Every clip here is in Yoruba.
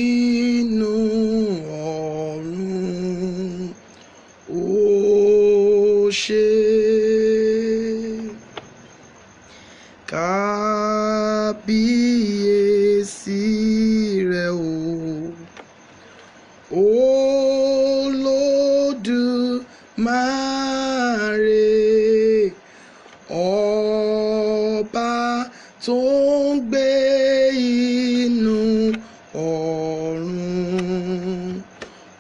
inú ọ̀run ó ṣe. Kábíyèsí rẹ o Olódùmarè, ọba tó ń gbé inú ọ̀run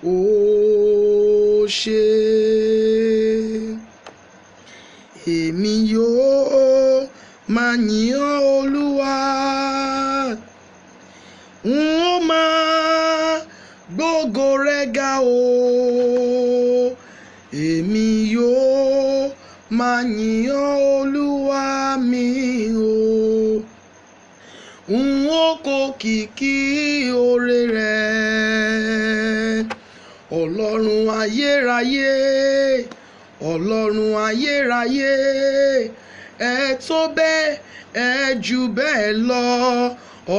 ó ṣe. Èmi yóò máa yìn ọ́ Olúwa, n ó máa gbógo rẹ ga o. Èmi yóò máa yìn ọ́ Olúwa mi o, n ó kọ kìkì oore rẹ. Ọlọ́run ayérayé, Ọlọ́run ayérayé, ẹ tó bẹ́ẹ̀ ẹ jù bẹ́ẹ̀ lọ.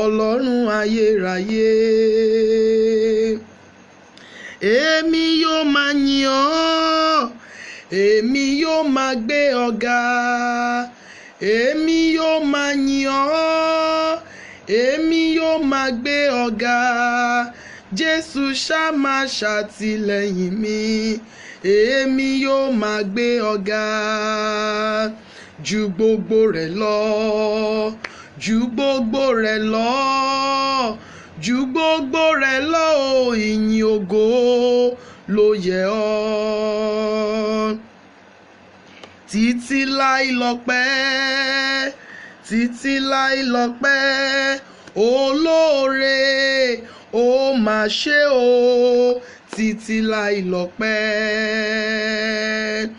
Ọlọ́run ayérayé, èmi yóò máa yìn ọ́, èmi yóò máa gbé ọ ga, èmi yóò máa yìn ọ́, èmi yóò máa gbé ọ ga. Jésù ṣá máa ṣàtìlẹ́yìn mi, èmi yóò máa gbé ọ ga. Ju gbogbo rẹ̀ lọ, ju gbogbo rẹ̀ lọ, ju gbogbo rẹ̀ lọ o, ìyìn ògo ló yẹ ọ́. Títí láì lọ́pẹ́, títí láì lọ́pẹ́, olóore ó máa ṣe o, títí láì lọ́pẹ́.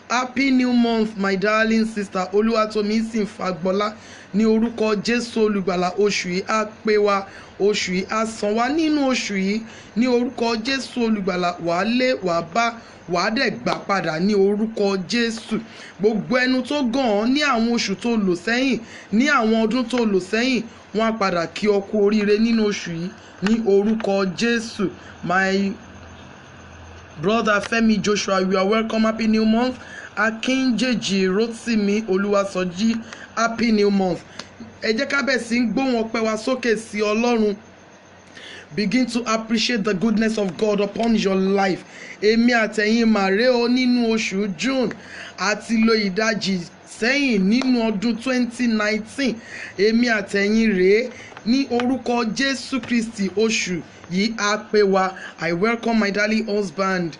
Happy new month, my darling sister Olúwatómisìn Fágbọ́lá. Ní orúkọ Jésù olùgbàlà, oṣù yìí á pé wa, oṣù yìí á san wá. Nínú oṣù yìí, ní orúkọ Jésù olùgbàlà, wàá lé, wàá bá, wàá dẹ̀ gbà padà ní orúkọ Jésù. Gbogbo ẹnu tó gàn án ní àwọn oṣù tó lò sẹ́yìn, ní àwọn ọdún tó lò sẹ́yìn, wọ́n á padà kí ọ kú oríire nínú oṣù yìí ní orúkọ Jésù. My brother Femi Joshua, you are welcome. Happy new month. Akinjeji Rotimi Olúwaṣọjí, happy new month. Ẹ jẹ́ ká bẹ̀ sí ń gbóhùn ọpẹ́ wa sókè sí Ọlọ́run. Begin to appreciate the goodness of God upon your life. Èmi àtẹ̀yin màrè o nínú oṣù June àti lo ìdajì sẹ́yìn nínú ọdún 2019. Èmi àtẹ̀yin rèé ní orúkọ Jésù Kristi. Oṣù yìí á pé wa. I welcome my darling husband,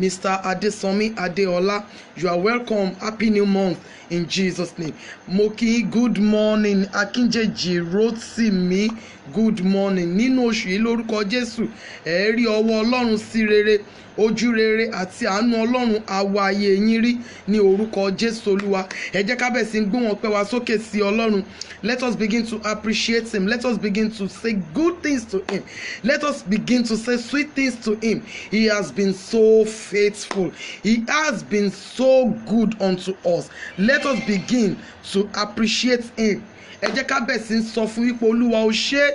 Mr. Adesanmi Adeola. You are welcome. Happy new month in Jesus' name. Mo kí yín, good morning. Akinjeji Rotimi, good morning. Nínú oṣù yìí lórúkọ Jésù, ẹ rí ọwọ́ Ọlọ́run sí rere, ojú rere àti àánú Ọlọ́run àwa ayé yín rí ní orúkọ Jésù Olúwa. Ẹ jẹ́ ká bẹ̀ sí ń gbóhùn ọpẹ́ wa sókè sí Ọlọ́run. Let us begin to appreciate him. Let us begin to say good things to him. Let us begin to say sweet things to him. He has been so faithful. He has been so good unto us. Let us begin to appreciate him. Ẹ jẹ́ ká bẹ̀ sí ń sọ fún wípé Olúwa o ṣé.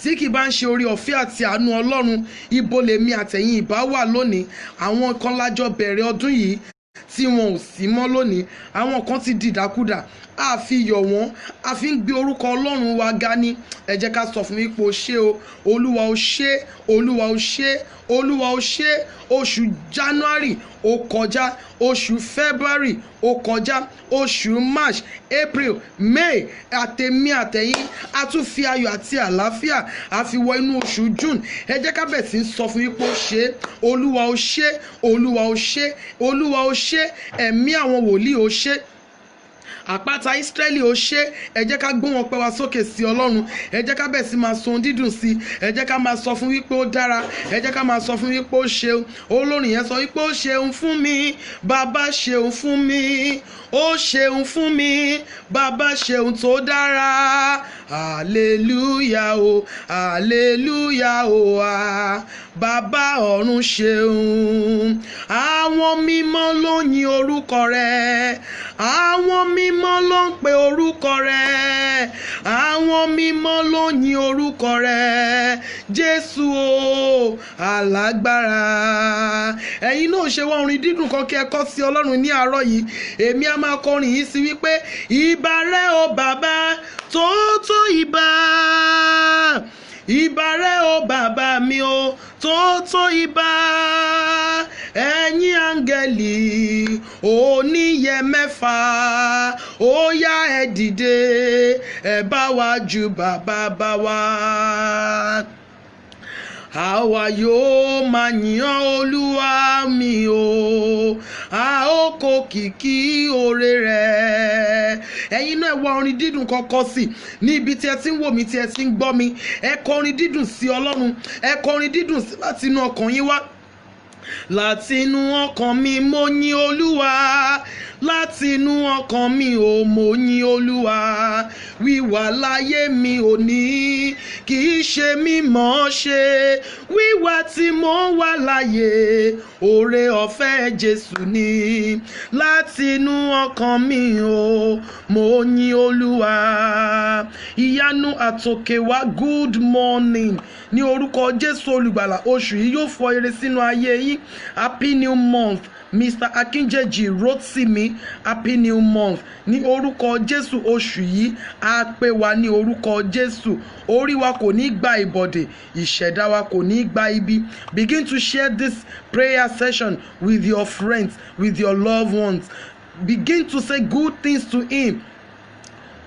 Tí kì bá ń ṣe orí ọ̀fẹ́ àti àánú Ọlọ́run, ibo lèmi àtẹ̀yin ìbá wà lónìí. Àwọn kan lájọ bẹ̀rẹ̀ ọdún yìí tí wọn ò sí mọ́ lónìí. Àwọn kan ti dìdàkudà, a fi yọ̀ wọ́n, a fi ń gbé orúkọ Ọlọ́run wa ga ní. Ẹ jẹ́ ká sọ fún mi pé o ṣé o, Olúwa o ṣé, Olúwa o ṣé, Olúwa o ṣé. Oṣù January ó kọjá, oṣù February ó kọjá, oṣù March, April, May, àtèmi àtẹ̀yin a tún fi ayọ̀ àti àlàáfíà a fi wọ inú oṣù June. Ẹ jẹ́ ká bẹ̀ sí ń sọ fún yín pé ó ṣé, Olúwa o ṣé, Olúwa o ṣé, Olúwa o ṣé, ẹ̀mí àwọn wòlíì o ṣé, àpáta Ísírẹ́lì ó ṣé. Ẹ jẹ́ ká gbóhùn ọpẹ́ wa sókè sí Ọlọ́run. Ẹ jẹ́ ká bẹ̀ sí máa sọ ohun dídùn sí. Ẹ jẹ́ ká máa sọ fún wípé ó dára. Ẹ jẹ́ ká máa sọ fún wípé ó ṣeun. Olórin yẹn sọ wípé ó ṣeun fún mi, bàbá ṣeun fún mi, ó ṣeun fún mi, bàbá ṣeun tó dára. Hallelujah o, hallelujah o, bàbá ọ̀run ṣeun. Àwọn mímọ́ ló yin orúkọ rẹ̀, àwọn mímọ́ ló ń pe orúkọ rẹ̀, àwọn mímọ́ ló yin orúkọ rẹ̀. Jésù o alágbára. Ẹ̀yin náà ṣe wá orin dídùn kan kí ẹ kọ sí Ọlọ́run ní àárọ̀ yìí. Èmi á máa kọrin yìí sí wípé ìbà rẹ o bàbá tó tó ìbà. Ìbà rẹ o bàbá mi o tó tó ìbà. Ẹ̀yin áńgẹ́lì oníyẹ mẹ́fà ó yá ẹ dìde ẹ bá wa júbà bàbá wa. Àwa yóò máa yìn ọ́ Olúwa mi o, a ó kọ kìkì oore rẹ̀. Ẹ̀yin náà ẹ wá orin dídùn kọ́kọ́ sí ní ibi tí ẹ ti ń wò mí tí ẹ ti ń gbọ́ mi. Ẹ kọ orin dídùn sí Ọlọ́run, ẹ kọ orin dídùn sí láti inú ọkàn yín wá. Láti inú ọkàn mi mo yìn Olúwa, láti inú ọkàn mi ò mo yìn Olúwa. Wíwà láyé mi ò ní kì í ṣe mímọ̀ ṣe, wíwà tí mo wà láyé oore ọ̀fẹ́ Jésù ni. Láti inú ọkàn mi ò mo yìn Olúwa. Ìyanu àtòkè wá, good morning ní orúkọ Jésù olùgbàlà. Oṣù yìí yóò fọ ire sínú ayé yín. Happy new month. Mr. Akinjeji Rotimi, happy new month. Ní orúkọ Jésù oṣù yìí á pé wa ní orúkọ Jésù. Orí wa kò ní gba ìbọ̀dè, ìṣẹ̀dá wa kò ní gba ibi. Begin to share this prayer session with your friends, with your loved ones. Begin to say good things to him.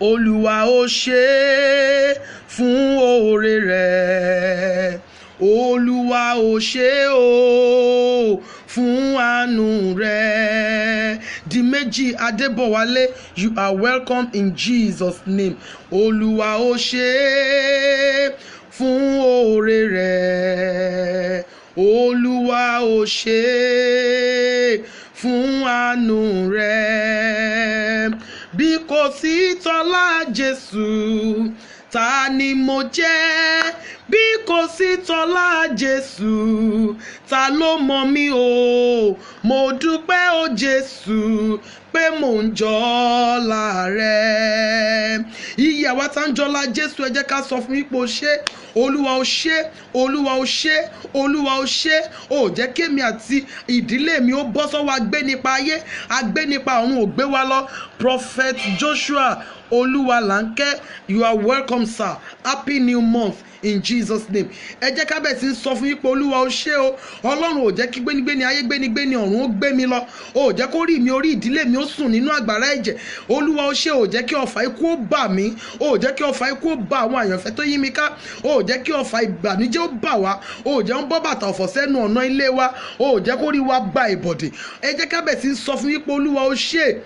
Olúwa ó ṣe fún oore rẹ̀. Olúwa ó ṣe o fún àánú rẹ̀. Dimeji Adébọ̀wálé, you are welcome in Jesus' name. Olúwa ó ṣe fún oore rẹ̀. Olúwa ó ṣe fún àánú rẹ̀. Bí kò sí tọ́lá Jésù, ta ni mo jẹ́? Bí kò sí tọ́lá Jésù, ta ló mọ̀ mí o? Mo dúpẹ́ o Jésù pé mò ń jọlá rẹ. Iye àwa tá ń jọlá Jésù, ẹ jẹ́ ká sọ fún ipò ṣe. Olúwa ó ṣe, Olúwa ó ṣe, Olúwa ó ṣe. Ó jẹ́ kémi àti ìdílé mi ó bọ́ sọ́wọ́ agbénipa ayé, agbénipa ọ̀run ò gbé wa lọ. Prophet Joshua Olúwalánkẹ́, you are welcome sir. Happy new month in Jesus name. Ẹ jẹ́ ká bẹ̀rẹ̀ sí ń sọ fún yín pé Olúwa ó ṣe o. Ọlọ́run ò jẹ́ kí gbénigbéni ayé gbénigbéni ọ̀run ó gbé mi lọ. Ó jẹ́ kó rí mi orí ìdílé mi ó sùn nínú àgbàrá ẹ̀jẹ̀. Olúwa ó ṣe, ó jẹ́ kí ọfà ikú ó bà mí. Ó jẹ́ kí ọfà ikú ó bà àwọn àyànfẹ́ tó yí mi ká. Ó jẹ́ kí ọfà ìbànújẹ́ ó bà wá. Ó jẹ́ ń bọ́ bàtà ọ̀fọ̀ sẹ́nu ọ̀nà ilé wa. Ó jẹ́ kó rí wa gba ìbọ̀dè. Ẹ jẹ́ ká bẹ̀rẹ̀ sí ń sọ fún yín pé Olúwa ó ṣe.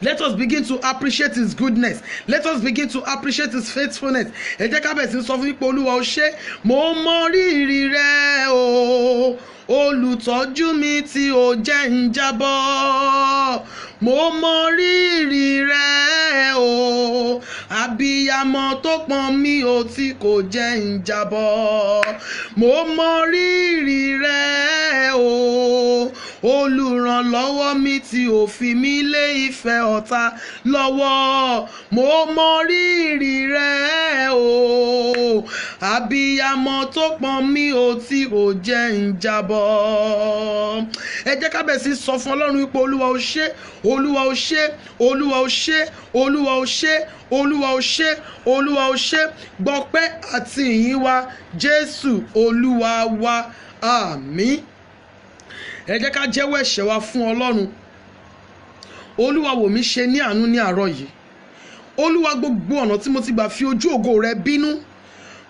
Let us begin to appreciate his goodness. Let us begin to appreciate his faithfulness. Ẹ jẹ́ ká bẹ̀rẹ̀ sí sọ fún yín pé Olúwa ó ṣe. Mo mọ rírì rẹ o, olùtọ́jú mi tí ó jẹ́ ń jábọ́. Mo mọ rírì rẹ o, abiyamọ tó pọ́n mi ò tí kò jẹ́ ń jábọ́. Mo mọ rírì rẹ o, olùrànlọ́wọ́ mi tí ò fi mí lé ìfẹ́ ọ̀tá lọ́wọ́. Mo mọ rírì rẹ o, abiyamọ tó pọ́n mi ò tí kò jẹ́ ń jábọ́. Ẹ jẹ́ ká bẹ̀rẹ̀ sí sọ fún Ọlọ́run wípé Olúwa ó ṣe, Olúwa ó ṣe, Olúwa ó ṣe, Olúwa ó ṣe, Olúwa ó ṣe, Olúwa ó ṣe. Gbọpẹ́ àti ìyìn wa Jésù Olúwa wa, àmín. Ẹ jẹ́ ká jẹ́wọ́ ẹ̀ṣẹ̀ wa fún Ọlọ́run. Olúwa wò mí ṣe ní àánú ní àárọ̀ yìí. Olúwa, gbogbo ọ̀nà tí mo ti gbà fi ojú ògo rẹ bínú,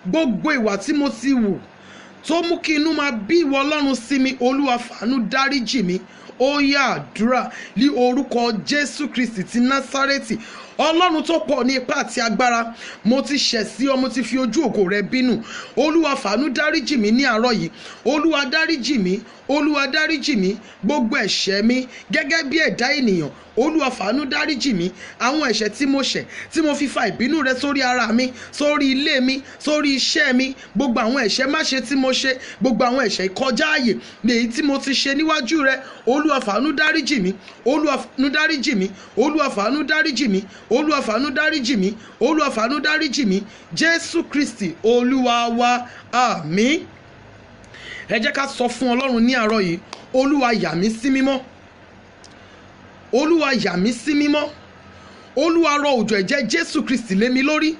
gbogbo ìwà tí mo ti wù tó mú kí inú máa bí ìwọ Ọlọ́run sí mi, Olúwa fàánú dáríjì mi. Ó yá àdúrà ní orúkọ Jésù Kristi ti Násárẹ́tì. Ọlọ́run tó pọ̀ ní ipá àti agbára, mo ti ṣẹ̀ sí ọ, mo ti fi ojú ògo rẹ bínú. Olúwa fàánú dáríjì mi ní àárọ̀ yìí. Olúwa dáríjì mi, Olúwa dáríjì mi gbogbo ẹ̀ṣẹ̀ mi gẹ́gẹ́ bí ẹ̀dá ènìyàn. Olúwa fàánú dáríjì mi àwọn ẹ̀ṣẹ̀ tí mo ṣẹ̀, tí mo fi fa ìbínú rẹ sórí ara mi, sórí ilé mi, sórí iṣẹ́ mi. Gbogbo àwọn ẹ̀ṣẹ̀ má ṣe tí mo ṣe, gbogbo àwọn ẹ̀ṣẹ̀ ìkọjá ààyè lèyí tí mo ti ṣe níwájú rẹ. Olúwa fàánú dáríjì mi, Olúwa fàánú dáríjì mi, Olúwa fàánú dáríjì mi, Olúwa fàánú dáríjì mí, Olúwa fàánú dáríjì mí, Jésù Kristi Olúwa wa, àmín. Ẹ jẹ́ ká sọ fún Ọlọ́run ní àárọ̀ yìí, Olúwa yà mí sí mímọ́, Olúwa yà mí sí mímọ́, Olúwa rọ òjò ẹ̀jẹ̀ Jésù Kristi lé mi lórí,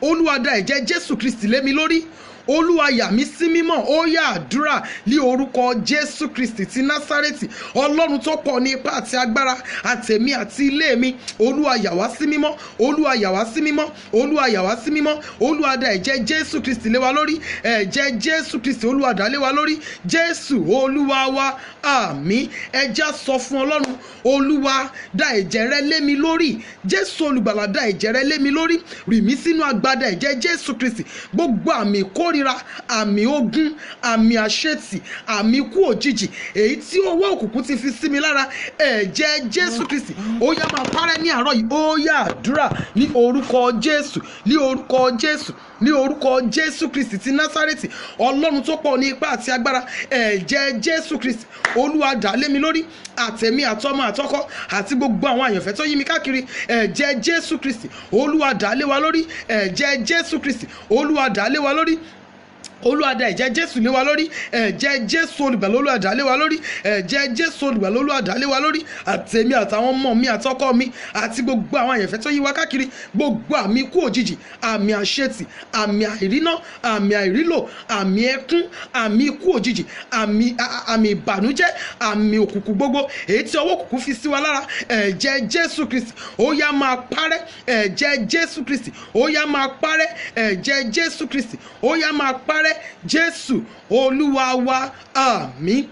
Olúwa dà ẹ̀jẹ̀ Jésù Kristi lé mi lórí, Olúwa yà mí sí mímọ́. Ó yá àdúrà ní orúkọ Jésù Kristi ti Násárẹ́tì, Ọlọ́run tó pọ̀ ní ipá àti agbára, àtèmi àti ilé mi, Olúwa yà wá sí mímọ́, Olúwa yà wá sí mímọ́, Olúwa yà wá sí mímọ́, Olúwa dà ẹ̀jẹ̀ Jésù Kristi lé wa lórí, ẹ̀jẹ̀ Jésù Kristi Olúwa dà lé wa lórí, Jésù Olúwa wa, àmín. Ẹ já sọ fún Ọlọ́run, Olúwa dà ẹ̀jẹ̀ rẹ lé mi lórí, Jésù olùgbàlà dà ẹ̀jẹ̀ rẹ lé mi lórí, rì mí sínú agbada ẹ̀jẹ̀ Jésù Kristi, gbogbo àmì ìkórira, àmì ogun, àmì àṣetì, àmì ikú òjijì èyí tí ọwọ́ òkùnkùn ti fi sí mi lára, ẹ̀jẹ̀ Jésù Kristi ó yá máa parẹ́ ní àárọ̀ yìí. Ó yá àdúrà ní orúkọ Jésù, ní orúkọ Jésù, ní orúkọ Jésù Kristi ti Násárẹ́tì, Ọlọ́run tó pọ̀ ní ipá àti agbára, ẹ̀jẹ̀ Jésù Kristi Olúwa dà lé mi lórí, àtẹ̀mí àtọmọ àtọkọ àti gbogbo àwọn àyànfẹ́ tó yí mi káàkiri, ẹ̀jẹ̀ Jésù Kristi Olúwa dà lé wa lórí, ẹ̀jẹ̀ Jésù Kristi Olúwa dà lé wa lórí, Olúwa dà ẹ̀jẹ̀ Jésù lé wa lórí, ẹ̀jẹ̀ Jésù olùgbàlà Olúwa dà lé wa lórí, ẹ̀jẹ̀ Jésù olùgbàlà Olúwa dà lé wa lórí, àtèmi àtàwọn ọmọ mi àtọkọ mi àti gbogbo àwọn àyànfẹ́ tó yí wa káàkiri, gbogbo àmì ikú òjijì, àmì àṣetì, àmì àìríná, àmì àìrílò, àmì ẹkún, àmì ikú òjijì, àmì ìbànújẹ́, àmì òkùnkùn gbogbo èyí tí ọwọ́ òkùnkùn fi sí wa lára, ẹ̀jẹ̀ Jésù Kristi ó yá máa parẹ́, ẹ̀jẹ̀ Jésù Kristi ó yá máa parẹ́, ẹ̀jẹ̀ Jésù Kristi ó yá máa parẹ́, Jésù Olúwa wa, àmín.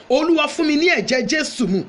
Olúwa fún mi ní ẹ̀jẹ̀ Jésù mu,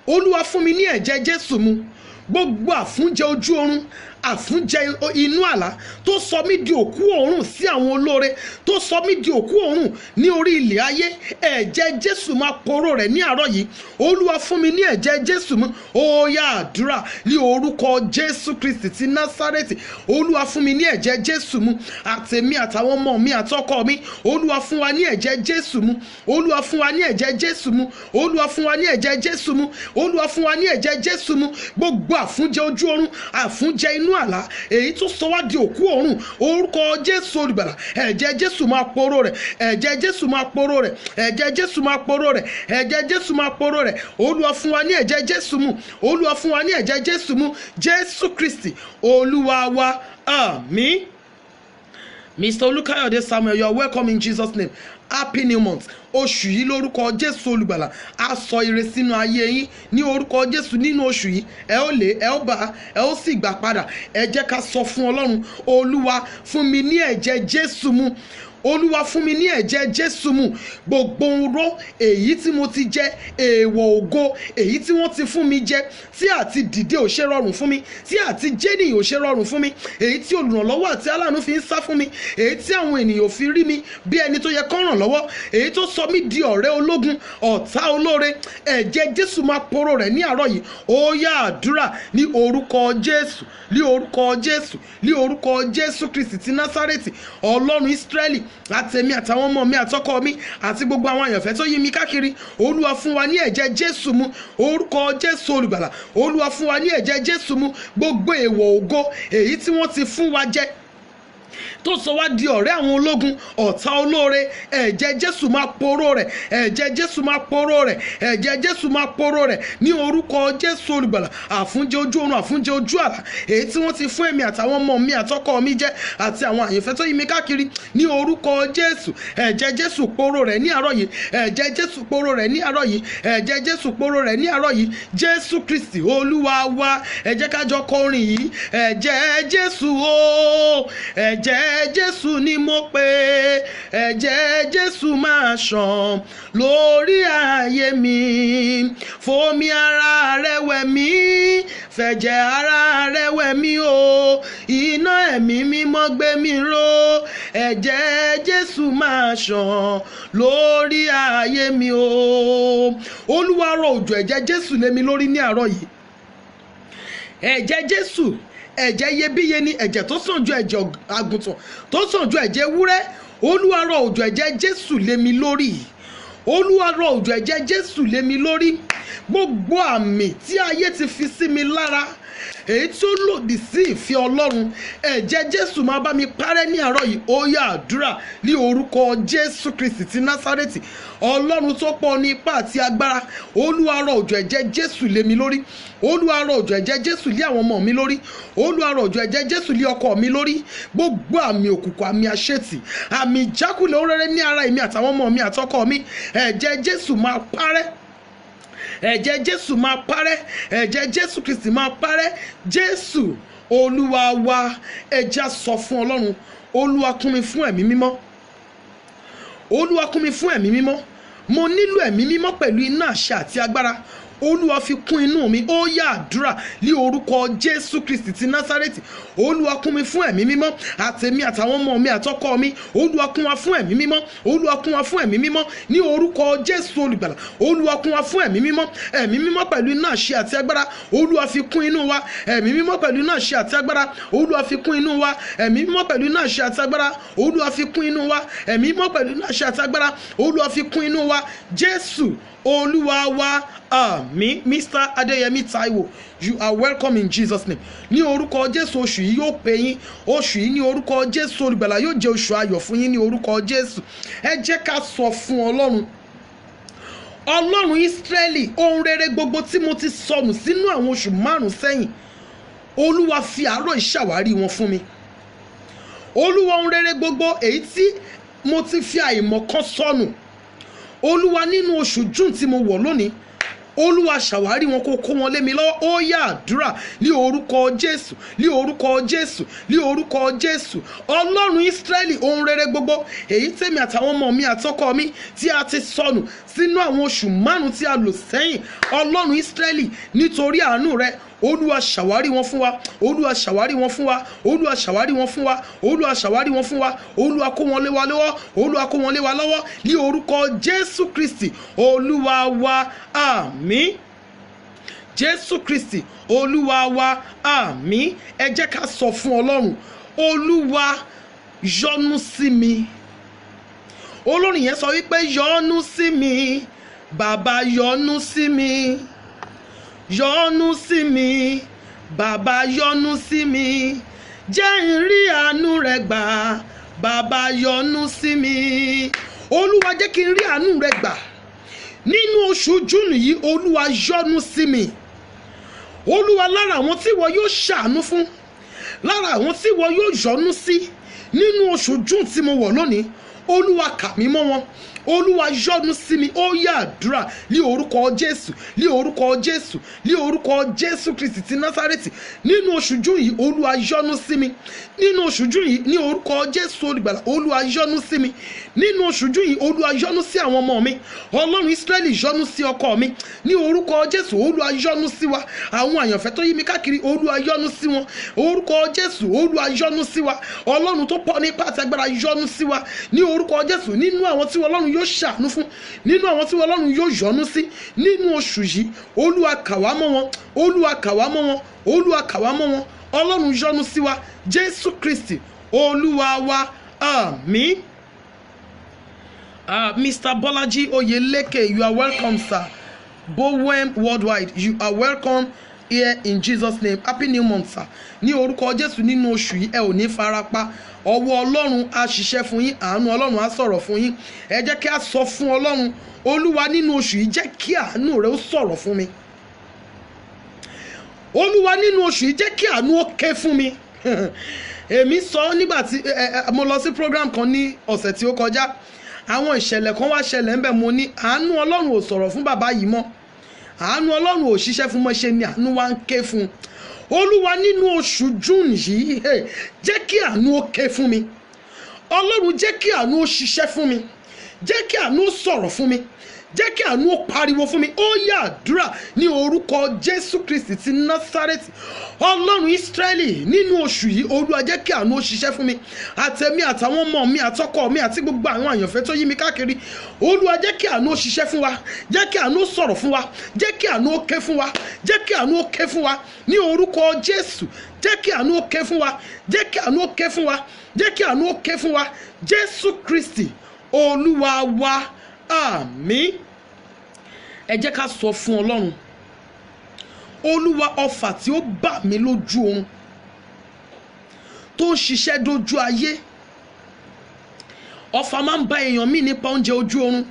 Olúwa fún mi ní ẹ̀jẹ̀ Jésù mu, gbogbo àfúnjẹ ojú oorun, àfúnjẹ inú àlá tó sọ mí di òkú òórùn sí àwọn olóore, tó sọ mí di òkú òórùn ní orí ilẹ̀ ayé, ẹ̀jẹ̀ Jésù máa poró rẹ̀ ní àárọ̀ yìí. Olúwa fún mi ní ẹ̀jẹ̀ Jésù mu. Ó yá àdúrà ní orúkọ Jésù Kristi ti Násárẹ́tì, Olúwa fún mi ní ẹ̀jẹ̀ Jésù mu, àtèmi àtàwọn ọmọ mi àtọkọ mi, Olúwa fún wa ní ẹ̀jẹ̀ Jésù mu, Olúwa fún wa ní ẹ̀jẹ̀ Jésù mu, Olúwa fún wa ní ẹ̀jẹ̀ Jésù mu, Olúwa fún wa ní ẹ̀jẹ̀ Jésù mu, gbogbo àfúnjẹ ojú oorun, àfúnjẹ inú àlá èyí tó sọ wá di òkú ọ̀run, orúkọ Jésù olùgbàlà, ẹ̀jẹ̀ Jésù máa poró rẹ̀, ẹ̀jẹ̀ Jésù máa poró rẹ̀, ẹ̀jẹ̀ Jésù máa poró rẹ̀, ẹ̀jẹ̀ Jésù máa poró rẹ̀. Olúwa fún wa ní ẹ̀jẹ̀ Jésù mu, Olúwa fún wa ní ẹ̀jẹ̀ Jésù mu, Jésù Kristi Olúwa wa, àmín. Mr. Olukayode Samuel, you are welcome in Jesus' name. Happy new month. Oṣù yìí lórúkọ Jésù olùgbàlà á sọ ire sínú ayé yín ní orúkọ Jésù. Nínú oṣù yìí ẹ ó lé, ẹ ó bá, ẹ ó sì gbà padà. Ẹ jẹ́ ká sọ fún Ọlọ́run, Olúwa fún mi ní ẹ̀jẹ̀ Jésù mu, Olúwa fún mi ní ẹ̀jẹ̀ Jésù mu, gbogbo oró èyí tí mo ti jẹ, èèwọ̀ ògo èyí tí wọ́n ti fún mi jẹ, tí àti dìde ò ṣe rọrùn fún mi, tí àti jẹ́nìyàn ò ṣe rọrùn fún mi, èyí tí olùrànlọ́wọ́ àti aláàánú fi ń sá fún mi, èyí tí àwọn ènìyàn fi rí mi bí ẹni tó yẹ kó ràn lọ́wọ́, èyí tó sọ mí di ọ̀rẹ́ ológun, ọ̀tá olóore, ẹ̀jẹ̀ Jésù máa poró rẹ̀ ní àárọ̀ yìí. Ó yá àdúrà ní orúkọ Jésù, ní orúkọ Jésù, ní orúkọ Jésù Kristi ti Násárẹ́tì, Ọlọ́run Ísírẹ́lì, àtèmi àtàwọn ọmọ mi àtọkọ mi àti gbogbo àwọn àyànfẹ́ tó yí mi káàkiri, Olúwa fún wa ní ẹ̀jẹ̀ Jésù mu, orúkọ Jésù olùgbàlà, Olúwa fún wa ní ẹ̀jẹ̀ Jésù mu, gbogbo èèwọ̀ ògo èyí tí wọ́n ti fún wa jẹ tó sọ wá di ọ̀rẹ́ àwọn ológun, ọ̀tá olóore, ẹ̀jẹ̀ Jésù máa poró rẹ̀, ẹ̀jẹ̀ Jésù máa poró rẹ̀, ẹ̀jẹ̀ Jésù máa poró rẹ̀ ní orúkọ Jésù olùgbàlà. Àfúnjẹ ojú oorun, àfúnjẹ ojú àlá èyí tí wọ́n ti fún èmi àtàwọn ọmọ mi àtọkọ mi jẹ àti àwọn àyànfẹ́ tó yí mi káàkiri, ní orúkọ Jésù, ẹ̀jẹ̀ Jésù poró rẹ̀ ní àárọ̀ yìí, ẹ̀jẹ̀ Jésù poró rẹ̀ ní àárọ̀ yìí, ẹ̀jẹ̀ Jésù poró rẹ̀ ní àárọ̀ yìí, Jésù Kristi Olúwa wa. Ẹ jẹ́ ká jọ kọ orin yìí, ẹ̀jẹ̀ Jésù o, ẹ̀jẹ̀ Jésù ni mo pè, ẹ̀jẹ̀ Jésù máa ṣàn lórí ayé mi, fomi ara rẹ̀ wẹ̀ mí, fẹ̀jẹ̀ ara rẹ̀ wẹ̀ mí o, iná ẹ̀mí mímọ́ gbé mi ró, ẹ̀jẹ̀ Jésù máa ṣàn lórí ayé mi o. Olúwa rọ̀ òjò ẹ̀jẹ̀ Jésù lé mi lórí ní àárọ̀ yìí. Ẹ̀jẹ̀ Jésù, ẹ̀jẹ̀ iyebíye ni, ẹ̀jẹ̀ tó sàn ju ẹ̀jẹ̀ àgùntàn, tó sàn ju ẹ̀jẹ̀ ewúrẹ́. Olúwa rọ̀ òjò ẹ̀jẹ̀ Jésù lé mi lórí, Olúwa rọ̀ òjò ẹ̀jẹ̀ Jésù lé mi lórí. Gbogbo àmì tí ayé ti fi sí mi lára, èyí tí ó lòdì sí ìfẹ́ Ọlọ́run, ẹ̀jẹ̀ Jésù máa bá mi parẹ́ ní àárọ̀ yìí. Ó yá àdúrà ní orúkọ Jésù Kristi ti Násárẹ́tì. Ọlọ́run tó pọ̀ ní ipá àti agbára, Olúwa rọ̀ òjò ẹ̀jẹ̀ Jésù lé mi lórí. Olúwa rọ̀ òjò ẹ̀jẹ̀ Jésù lé àwọn ọmọ mi lórí. Olúwa rọ̀ òjò ẹ̀jẹ̀ Jésù lé ọkọ mi lórí. Gbogbo àmì òkùnkùn, àmì àṣetì, àmì ìjákulẹ̀ oréré ní ara èmi àtàwọn ọmọ mi àtọkọ mi, ẹ̀jẹ̀ Jésù máa parẹ́. Ẹ̀jẹ̀ Jésù máa parẹ́. Ẹ̀jẹ̀ Jésù Kristi máa parẹ́. Jésù Olúwa wa. Ẹja sọ fún Ọlọ́run, Olúwa kún mi fún ẹ̀mí mímọ́. Olúwa kún mi fún ẹ̀mí mímọ́. Mo nílò ẹ̀mí mímọ́ pẹ̀lú iná àṣẹ àti agbára. Olúwa fi kún inú mi. Ó yá àdúrà ní orúkọ Jésù Kristi ti Násárẹ́tì. Olúwa kún mi fún ẹ̀mí mímọ́. Àtèmi àtàwọn ọmọ mi àtọkọ mi, Olúwa kún wa fún ẹ̀mí mímọ́. Olúwa kún wa fún ẹ̀mí mímọ́ ní orúkọ Jésù olùgbàlà. Olúwa kún wa fún ẹ̀mí mímọ́. Ẹ̀mí mímọ́ pẹ̀lú iná àṣẹ àti agbára. Olúwa fi kún inú wa. Ẹ̀mí mímọ́ pẹ̀lú iná àṣẹ àti agbára. Olúwa fi kún inú wa. Ẹ̀mí mímọ́ pẹ̀lú iná àṣẹ àti agbára. Olúwa fi kún inú wa. Ẹ̀mí mímọ́ pẹ̀lú iná àṣẹ àti agbára. Olúwa fi kún inú wa. Jésù Olúwa wa. Àmín. Mr. Adeyemi Taiwo, you are welcome in Jesus name. Ní orúkọ Jésù, oṣù yìí yóò pé yín. Oṣù yìí ní orúkọ Jésù olùgbàlà yóò jẹ́ oṣù ayọ̀ fún yín ní orúkọ Jésù. Ẹ jẹ́ ká sọ fún Ọlọ́run. Ọlọ́run Ísírẹ́lì, ohun rere gbogbo tí mo ti sọnù sínú àwọn oṣù 5 sẹ́yìn, Olúwa fi àárọ̀ ìṣàwárí wọn fún mi. Olúwa, ohun rere gbogbo èyí tí mo ti fi àìmọ̀ kan sọnù, Olúwa, nínú oṣù June tí mo wọ̀ lónìí, Olúwa ṣàwárí wọn kó kó wọn lé mi lọ́wọ́. Ó yá àdúrà ní orúkọ Jésù, ní orúkọ Jésù, ní orúkọ Jésù. Ọlọ́run Ísírẹ́lì, ohun rere gbogbo èyí tèmi àtàwọn ọmọ mi àtọkọ mi tí a ti sọnù sínú àwọn oṣù 5 tí a lò sẹ́yìn, Ọlọ́run Ísírẹ́lì, nítorí àánú rẹ, Olúwa ṣàwárí wọn fún wa. Olúwa ṣàwárí wọn fún wa. Olúwa ṣàwárí wọn fún wa. Olúwa ṣàwárí wọn fún wa. Olúwa kó wọn lé wa lọ́wọ́. Olúwa kó wọn lé wa lọ́wọ́ ní orúkọ Jésù Kristi Olúwa wa. Àmín. Jésù Kristi Olúwa wa. Àmín. Ẹ jẹ́ ká sọ fún Ọlọ́run, Olúwa yọ́nú sí mi. Olórin yẹn sọ wípé yọ́nú sí mi, Bàbá yọ́nú sí mi. Yọ́nú sí mi, Bàbá yọ́nú sí mi, jẹ́ n rí àánú rẹ gbà, Bàbá yọ́nú sí mi. Olúwa, jẹ́ kí n rí àánú rẹ gbà nínú oṣù Júùnù yìí. Olúwa yọ́nú sí mi. Olúwa, lára àwọn tí wọ́n yóò ṣàánú fún, lára àwọn tí wọ́n yóò yọ́nú sí nínú oṣù Júùnù tí mo wọ̀ lónìí, Olúwa kà mí mọ́ wọn. Olúwa yọ́nú sí mi. Ó yá àdúrà ní orúkọ Jésù, ní orúkọ Jésù, ní orúkọ Jésù Kristi ti Násárẹ́tì. Nínú oṣù Júùnù yìí, Olúwa yọ́nú sí mi. Nínú oṣù Júùnù yìí, ní orúkọ Jésù olùgbàlà, Olúwa yọ́nú sí mi. Nínú oṣù Júùnù yìí, Olúwa yọ́nú sí àwọn ọmọ mi. Ọlọ́run Ísírẹ́lì yọ́nú sí ọkọ mi. Ní orúkọ Jésù, Olúwa yọ́nú sí wa. Àwọn àyànfẹ́ tó yí mi káàkiri, Olúwa yọ́nú sí wọn. Orúkọ Jésù, Olúwa yọ́nú sí wa. Ọlọ́run tó pọ̀ ní ipá àti agbára yọ́nú sí wa. Ní orúkọ Jésù, nínú àwọn tí Ọlọ́run yóò ṣàánú fún, nínú àwọn tí Ọlọ́run yóò yọ́nú sí nínú oṣù yìí, Olúwa kà wá mọ́ wọn. Olúwa kà wá mọ́ wọn. Olúwa kà wá mọ́ wọn. Ọlọ́run yọ́nú sí wa. Jésù Kristi Olúwa wa. Àmín. Mr. Bolaji Oyeleke, you are welcome, sir. Bowen Worldwide, you are welcome here in Jesus name. Happy new month, sir. Ní orúkọ Jésù, nínú oṣù yìí ẹ ò ní farapa. Ọwọ́ Ọlọ́run á ṣiṣẹ́ fún yín. Àánú Ọlọ́run á sọ̀rọ̀ fún yín. Ẹ jẹ́ kí a sọ fún Ọlọ́run, Olúwa, nínú oṣù yìí jẹ́ kí àánú rẹ ó sọ̀rọ̀ fún mi. Olúwa, nínú oṣù yìí jẹ́ kí àánú ó ké fún mi. Èmi sọ nígbà tí mo lọ sí program kan ní ọ̀sẹ̀ tí ó kọjá. Àwọn ìṣẹ̀lẹ̀ kan wá ṣẹlẹ̀ ńbẹ̀, mo ní àánú Ọlọ́run ò sọ̀rọ̀ fún bàbá yìí mọ́. Àánú Ọlọ́run ò ṣiṣẹ́ fún mọ́, ṣe ni àánú wa ń ké fún. Olúwa, nínú oṣù June yìí, jẹ́ kí àánú ó ké fún mi. Ọlọ́run, jẹ́ kí àánú ó ṣiṣẹ́ fún mi. Jẹ́ kí àánú ó sọ̀rọ̀ fún mi. Jẹ́ kí àánú ó pariwo fún mi. Ó yá àdúrà ní orúkọ Jésù Kristi ti Násárẹ́tì. Ọlọ́run Ísírẹ́lì, nínú oṣù yìí, Olúwa, jẹ́ kí àánú ó ṣiṣẹ́ fún mi. Àtẹ̀mí àtàwọn ọmọ mi àtọkọ mi àti gbogbo àwọn àyànfẹ́ tó yí mi káàkiri. Olúwa, jẹ́ kí àánú ó ṣiṣẹ́ fún wa. Jẹ́ kí àánú ó sọ̀rọ̀ fún wa. Jẹ́ kí àánú ó ké fún wa. Jẹ́ kí àánú ó ké fún wa ní orúkọ Jésù. Jẹ́ kí àánú ó ké fún wa. Jẹ́ kí àánú ó ké fún wa. Jẹ́ kí àánú ó ké fún wa. Jésù Kristi Olúwa wa. Àmín. Ẹ jẹ́ ká sọ fún Ọlọ́run, olúwa ọfà tí ó bà mí lójú oorun tó ń ṣiṣẹ́ dójú ayé. Ọfà máa ń bá èèyàn míì nípa oúnjẹ ojú oorun,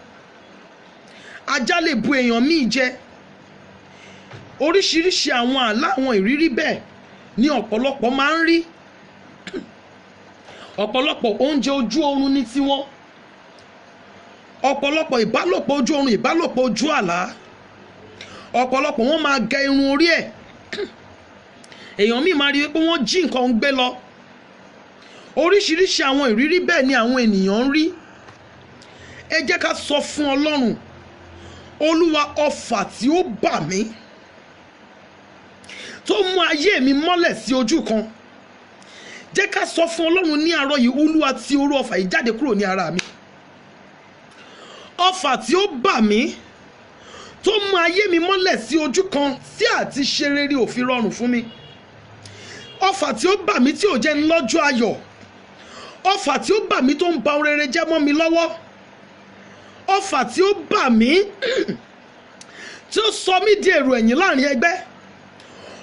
ajá lè bu èèyàn míì jẹ. Oríṣiríṣi àwọn àlá, àwọn ìrírí bẹ́ẹ̀ ni ọ̀pọ̀lọpọ̀ máa ń rí. Ọ̀pọ̀lọpọ̀ oúnjẹ ojú oorun ní tiwọn, ọ̀pọ̀lọpọ̀ ìbálòpọ̀ ojú oorun, ìbálòpọ̀ ojú àlá. Ọ̀pọ̀lọpọ̀ wọ́n máa gẹ irun orí ẹ̀. Èèyàn míì máa rí pé wọ́n jí nǹkan gbé lọ. Oríṣiríṣi àwọn ìrírí bẹ́ẹ̀ ni àwọn ènìyàn ń rí. Ẹ jẹ́ ká sọ fún Ọlọ́run, olúwa ọfà tí ó bà mí, tó mú ayé mi mọ́lẹ̀ sí ojú kan, jẹ́ ká sọ fún Ọlọ́run ní àárọ̀ yìí, olúwa tí orú ọfà yìí jáde kúrò ní ara mi. Ọfà tí ó bà mí, tó mú ayé mi mọ́lẹ̀ sí ojú kan tí àti ṣe rere ò fi rọrùn fún mi. Ọfà tí ó bà mí tí ò jẹ́ n lọ́jọ́ ayọ̀. Ọfà tí ó bà mí tó ń ba ohun rere jẹ́ mọ́ mi lọ́wọ́. Ọfà tí ó bà mí tí ó sọ mí di èrò ẹ̀yìn láàrin ẹgbẹ́.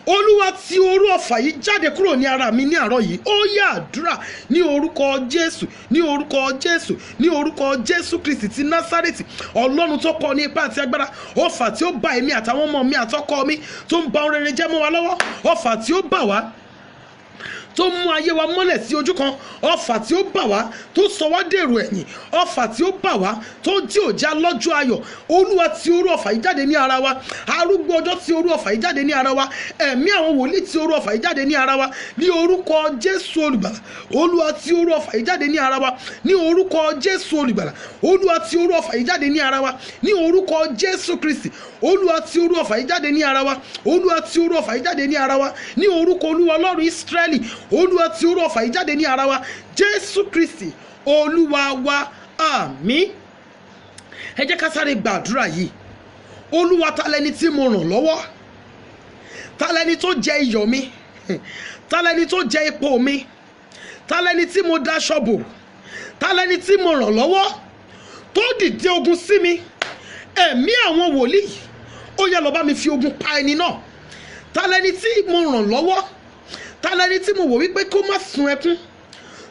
Olúwa tí orú ọfà yìí jáde kúrò ní ara mi ní àárọ̀ yìí. Ó yá àdúrà ní orúkọ Jésù, ní orúkọ Jésù, ní orúkọ Jésù Kristi ti Násárẹ́tì. Ọlọ́run tó kọ́ ní ipá àti agbára. Ọfà tí ó bá èmi àtàwọn ọmọ mi àtọkọ mi tó ń ba ohun rere jẹ́ mọ́ wa lọ́wọ́. Ọfà tí ó bà wá, tó mú ayé wa mọ́lẹ̀ sí ojú kan. Ọfà tí ó bà wá, tó sọ wá dèrò ẹ̀yìn. Ọfà tí ó bà wá, tó tí ò já lọ́jọ́ ayọ̀. Olúwa tí orú ọfà yìí jáde ní ara wa. Arúgbó ọjọ́ tí orú ọfà yìí jáde ní ara wa. Ẹ̀mí àwọn wòlíì tí orú ọfà yìí jáde ní ara wa. Ní orúkọ Jésù olùgbàlà. Olúwa tí orú ọfà yìí jáde ní ara wa. Ní orúkọ Jésù olùgbàlà. Olúwa tí orú ọfà yìí jáde ní ara wa. Ní orúkọ Jésù Kristi. Olúwa tí orú ọfà yìí jáde ní ara wa. Olúwa tí orú ọfà yìí jáde ní ara wa. Ní orúkọ Olúwa Ọlọ́run Ísírẹ́lì. Olúwa tí orú ọfà yìí jáde ní ara wa. Jésù Kristi Olúwa wa, àmín. Ẹ jẹ́ ká sáré gbàdúrà yìí. Olúwa, ta lẹni tí mo ràn lọ́wọ́? Ta lẹni tó jẹ iyọ̀ mi? Ta lẹni tó jẹ epo mi? Ta lẹni tí mo daṣọ bò? Ta lẹni tí mo ràn lọ́wọ́ tó dìde ogun sí mi? Ẹ̀mí àwọn wòlíì, ó yá lọ bá mi fi ogun pa ẹni náà. Ta lẹni tí mo ràn lọ́wọ́? Ta lẹni tí mo wò wípé kó má sun ẹkún,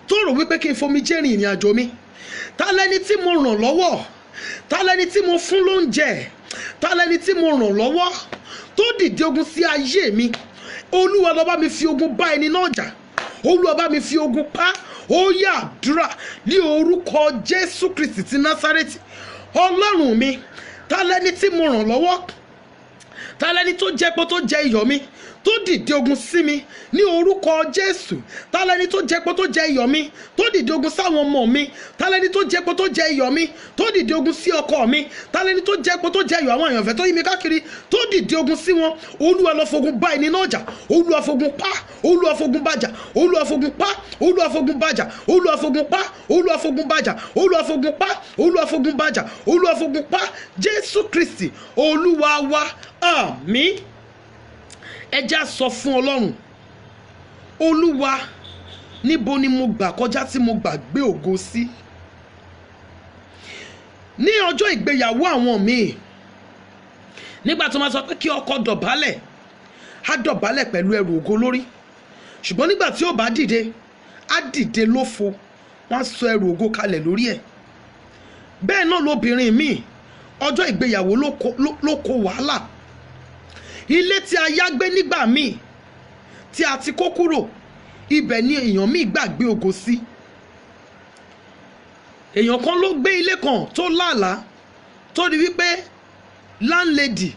tó rò wípé kí n fomi jẹ́ rìn ìrìn àjò mi? Ta lẹni tí mo ràn lọ́wọ́? Ta lẹni tí mo fún lóúnjẹ? Ta lẹni tí mo ràn lọ́wọ́ tó dìde ogun sí ayé mi? Olúwa lọ bá mi fi ogun bá ẹni náà jà. Olúwa bá mi fi ogun pa. Ó yá àdúrà ní orúkọ Jésù Kristi ti Násárẹ́tì. Ọlọ́run mi, ta lẹni tí mo ràn lọ́wọ́? Ta lẹni tó jẹ epo tó jẹ iyọ̀ mi tó dìde ogun sí mi ní orúkọ Jésù? Ta lẹni tó jẹ epo tó jẹ iyọ̀ mi tó dìde ogun sáwọn ọmọ mi? Ta lẹni tó jẹ epo tó jẹ iyọ̀ mi tó dìde ogun sí ọkọ mi? Ta lẹni tó jẹ epo tó jẹ iyọ̀ àwọn àyànfẹ́ tó yí mi káàkiri tó dìde ogun sí wọn? Olúwa lọ fogun bá ẹni náà jà. Olúwa fogun pa. Olúwa fogun bàjà. Olúwa fogun pa. Olúwa fogun bàjà. Olúwa fogun pa. Olúwa fogun bàjà. Olúwa fogun pa. Olúwa fogun bàjà. Olúwa fogun pa. Jésù Kristi Olúwa wa, àmín. Ẹ já sọ fún Ọlọ́run, Olúwa, níbo ni mo gbà kọjá tí mo gbàgbé ògo sí? Ní ọjọ́ ìgbéyàwó àwọn míì, nígbà tó máa sọ pé kí ọkọ dọ̀bálẹ̀, á dọ̀bálẹ̀ pẹ̀lú ẹrù ògo lórí. Ṣùgbọ́n nígbà tí ó bá dìde, á dìde lófo, wọ́n á sọ ẹrù ògo kalẹ̀ lórí ẹ̀. Bẹ́ẹ̀ náà lobìnrin míì, ọjọ́ ìgbéyàwó ló kó wàhálà. Ilé tí a yá gbé nígbà míì tí a ti kó kúrò, ibẹ̀ ni èèyàn míì gbàgbé ògo sí. Èèyàn kan ló gbé ilé kan tó lálàá tó rí wípé landlady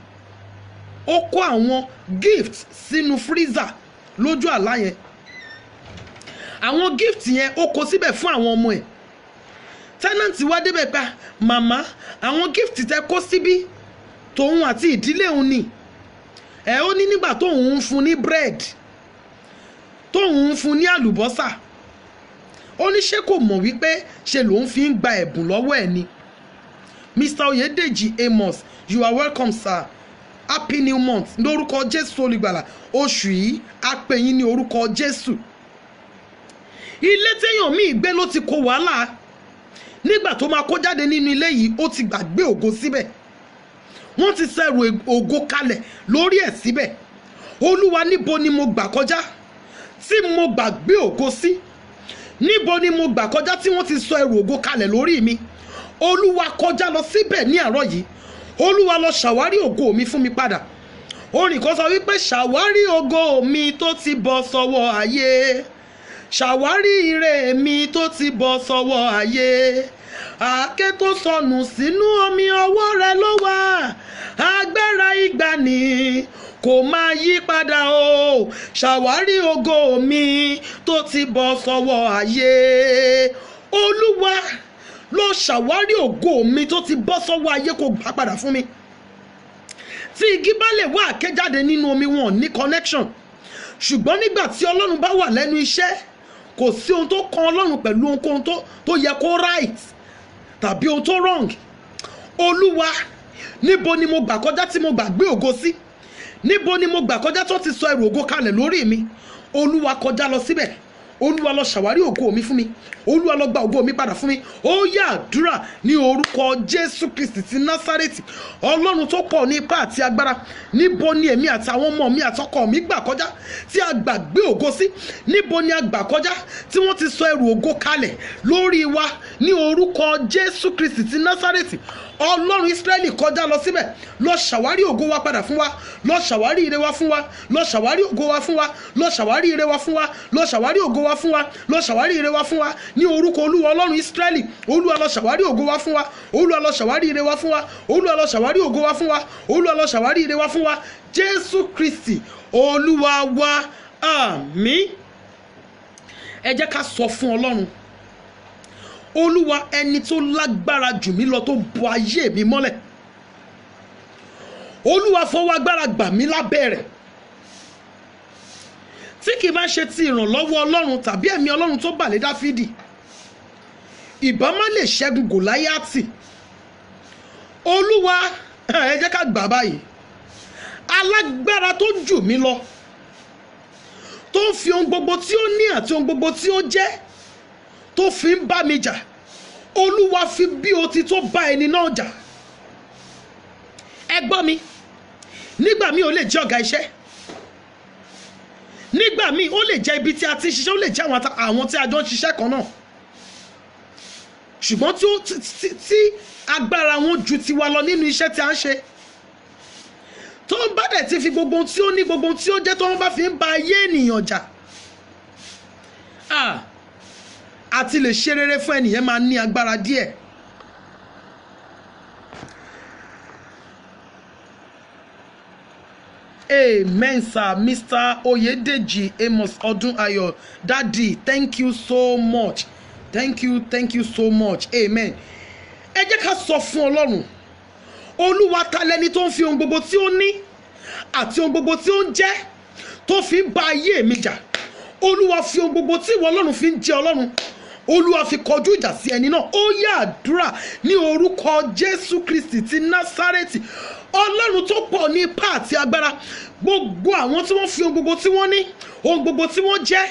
ó kó àwọn gift sínú freezer lójú àlá yẹn. Àwọn gift yẹn ó kó síbẹ̀ fún àwọn ọmọ ẹ̀. Tenant wá débẹ̀ pa, màmá, àwọn gift tẹ́ kó síbí tòun àti ìdílé òun ni. Ó ní nígbà tóun ń fún ní bread, tóun ń fún ní àlùbọ́sà, ó ní ṣé kò mọ̀ wípé ṣe lòun fi ń gba ẹ̀bùn lọ́wọ́ ẹ̀ ni. Mr. Oyedeji Amos, you are welcome sir. Happy new month. Lórúkọ Jésù olùgbàlà, oṣù yìí á pè yín ní orúkọ Jésù. Ilé téèyàn míì gbé ló ti kó wàhálà. Nígbà tó máa kó jáde nínú ilé yìí, ó ti gbàgbé ògo síbẹ̀. Wọ́n ti sẹ́rù ògo kalẹ̀ lórí ẹ̀ síbẹ̀. olúwa níbo ni mo gbà kọjá tí mo gbàgbé ògo sí, níbo ni mo gbà kọjá tí wọ́n ti sọ ẹrù ògo kalẹ̀ lórí mi. Olúwa kọjá lọ síbẹ̀ ní àárọ̀ yìí, olúwa lọ ṣàwárí ògo mi fún mi padà. Orin kan sọ wípé ṣàwárí ògo mi tó ti bọ́ sọ́wọ́ ayé, ṣàwárí ire mi tó ti bọ́ sọ́wọ́ ayé. Àáké tó sọnù sínú omi ọwọ́ rẹ ló wà, agbára ìgbàanì kò máa yí padà o. Ṣàwárí ògo mi tó ti bọ́ sọ́wọ́ ayé. Olúwa lọ ṣàwárí ògo mi tó ti bọ́ sọ́wọ́ ayé, kó gbà padà fún mi. Tí igi bá lè wá àáké jáde nínú omi, wọn ní connection. Ṣùgbọ́n nígbà tí Ọlọ́run bá wà lẹ́nu iṣẹ́, kò sí ohun tó kan Ọlọ́run pẹ̀lú ohunkóhun tó yẹ kó right tàbí ohun tó wrong. Olúwa níbo ni mo gbà kọjá tí mo gbàgbé ògo sí, níbo ni mo gbà kọjá tó ti sọ ẹrù ògo kalẹ̀ lórí mi. Olúwa kọjá lọ síbẹ̀, olúwa lọ ṣàwárí ògo mi fún mi, olúwa lọ gba ògo mi padà fún mi. Ó yá àdúrà ní orúkọ Jésù Kristi ti Násárẹ́tì. Ọlọ́run tó pọ̀ ní ipá àti agbára, níbo ni èmi àti àwọn ọmọ mi àtọkọ mi gbà kọjá tí a gbàgbé ògo sí, níbo ni a gbà kọjá tí wọ́n ti sọ ẹrù ògo kalẹ̀ lórí wa, ní orúkọ Jésù Kristi ti Násárẹ́tì. Ọlọ́run Ísírẹ́lì kọjá lọ síbẹ̀, lọ ṣàwárí ògo wa padà fún wa, lọ ṣàwárí ire wa fún wa, lọ ṣàwárí ògo wa fún wa, lọ ṣàwárí ire wa fún wa, lọ ṣàwárí ògo wa fún wa, lọ ṣàwárí ire wa fún wa, ní orúkọ Olúwa Ọlọ́run Ísírẹ́lì. Olúwa lọ ṣàwárí ògo wa fún wa, olúwa lọ ṣàwárí ire wa fún wa, olúwa lọ ṣàwárí ògo wa fún wa, olúwa lọ ṣàwárí ire wa fún wa. Jésù Kristi Olúwa wa, àmín. Ẹ jẹ́ ká sọ fún Ọlọ́run, Olúwa ẹni tó lágbára jù mí lọ tó bo ayé mi mọ́lẹ̀, Olúwa fọwọ́ agbára gbà mí lábẹ́ rẹ̀. Tí kì bá ṣe ti ìrànlọ́wọ́ Ọlọ́run tàbí ẹ̀mí Ọlọ́run tó bà lé Dáfídì, ìbá má lè ṣẹ́gun Gòláyátì. Olúwa ẹ jẹ́ ká gbà báyìí, alágbára tó jù mí lọ, tó ń fi ohun gbogbo tí ó ní àti ohun gbogbo tí ó jẹ́ tó fi ń bá mi jà. Olúwa fi bí o ti tó bá ẹni náà jà. Ẹ gbọ́ mi, nígbà míì ó lè jẹ́ ọ̀gá iṣẹ́, nígbà míì ó lè jẹ́ ibi tí a ti ń ṣiṣẹ́, ó lè jẹ́ àwọn tí a jọ ń ṣiṣẹ́ kan náà, ṣùgbọ́n tí agbára wọn ju tiwa lọ nínú iṣẹ́ tí a ń ṣe, tó ń bá dẹ̀ ti fi gbogbo ohun tí ó ní, gbogbo ohun tí ó jẹ́, tó ń bá fi ń ba ayé ènìyàn jà, àti lè ṣe rere fún ẹnìyẹn máa ní agbára díẹ̀. Amen, sir. Mr. Oyedeji Amos Odunayo, Daddy, thank you so much. Thank you so much. Amen. Ẹ jẹ́ ká sọ fún Ọlọ́run, Olúwa ta lẹni tó ń fi ohun gbogbo tí ó ní àti ohun gbogbo tí ó ń jẹ́ tó fi ń ba ayé mi jà. Olúwa fi ohun gbogbo tí ìwọ Ọlọ́run fi ń jẹ́ Ọlọ́run, Olúwa fi kọjú ìjà sí ẹni náà. Ó yá àdúrà ní orúkọ Jésù Kristi ti Násárẹ́tì. Ọlọ́run tó pọ̀ ní ipá àti agbára, gbogbo àwọn tí wọ́n fi ohun gbogbo tí wọ́n ní, ohun gbogbo tí wọ́n jẹ́,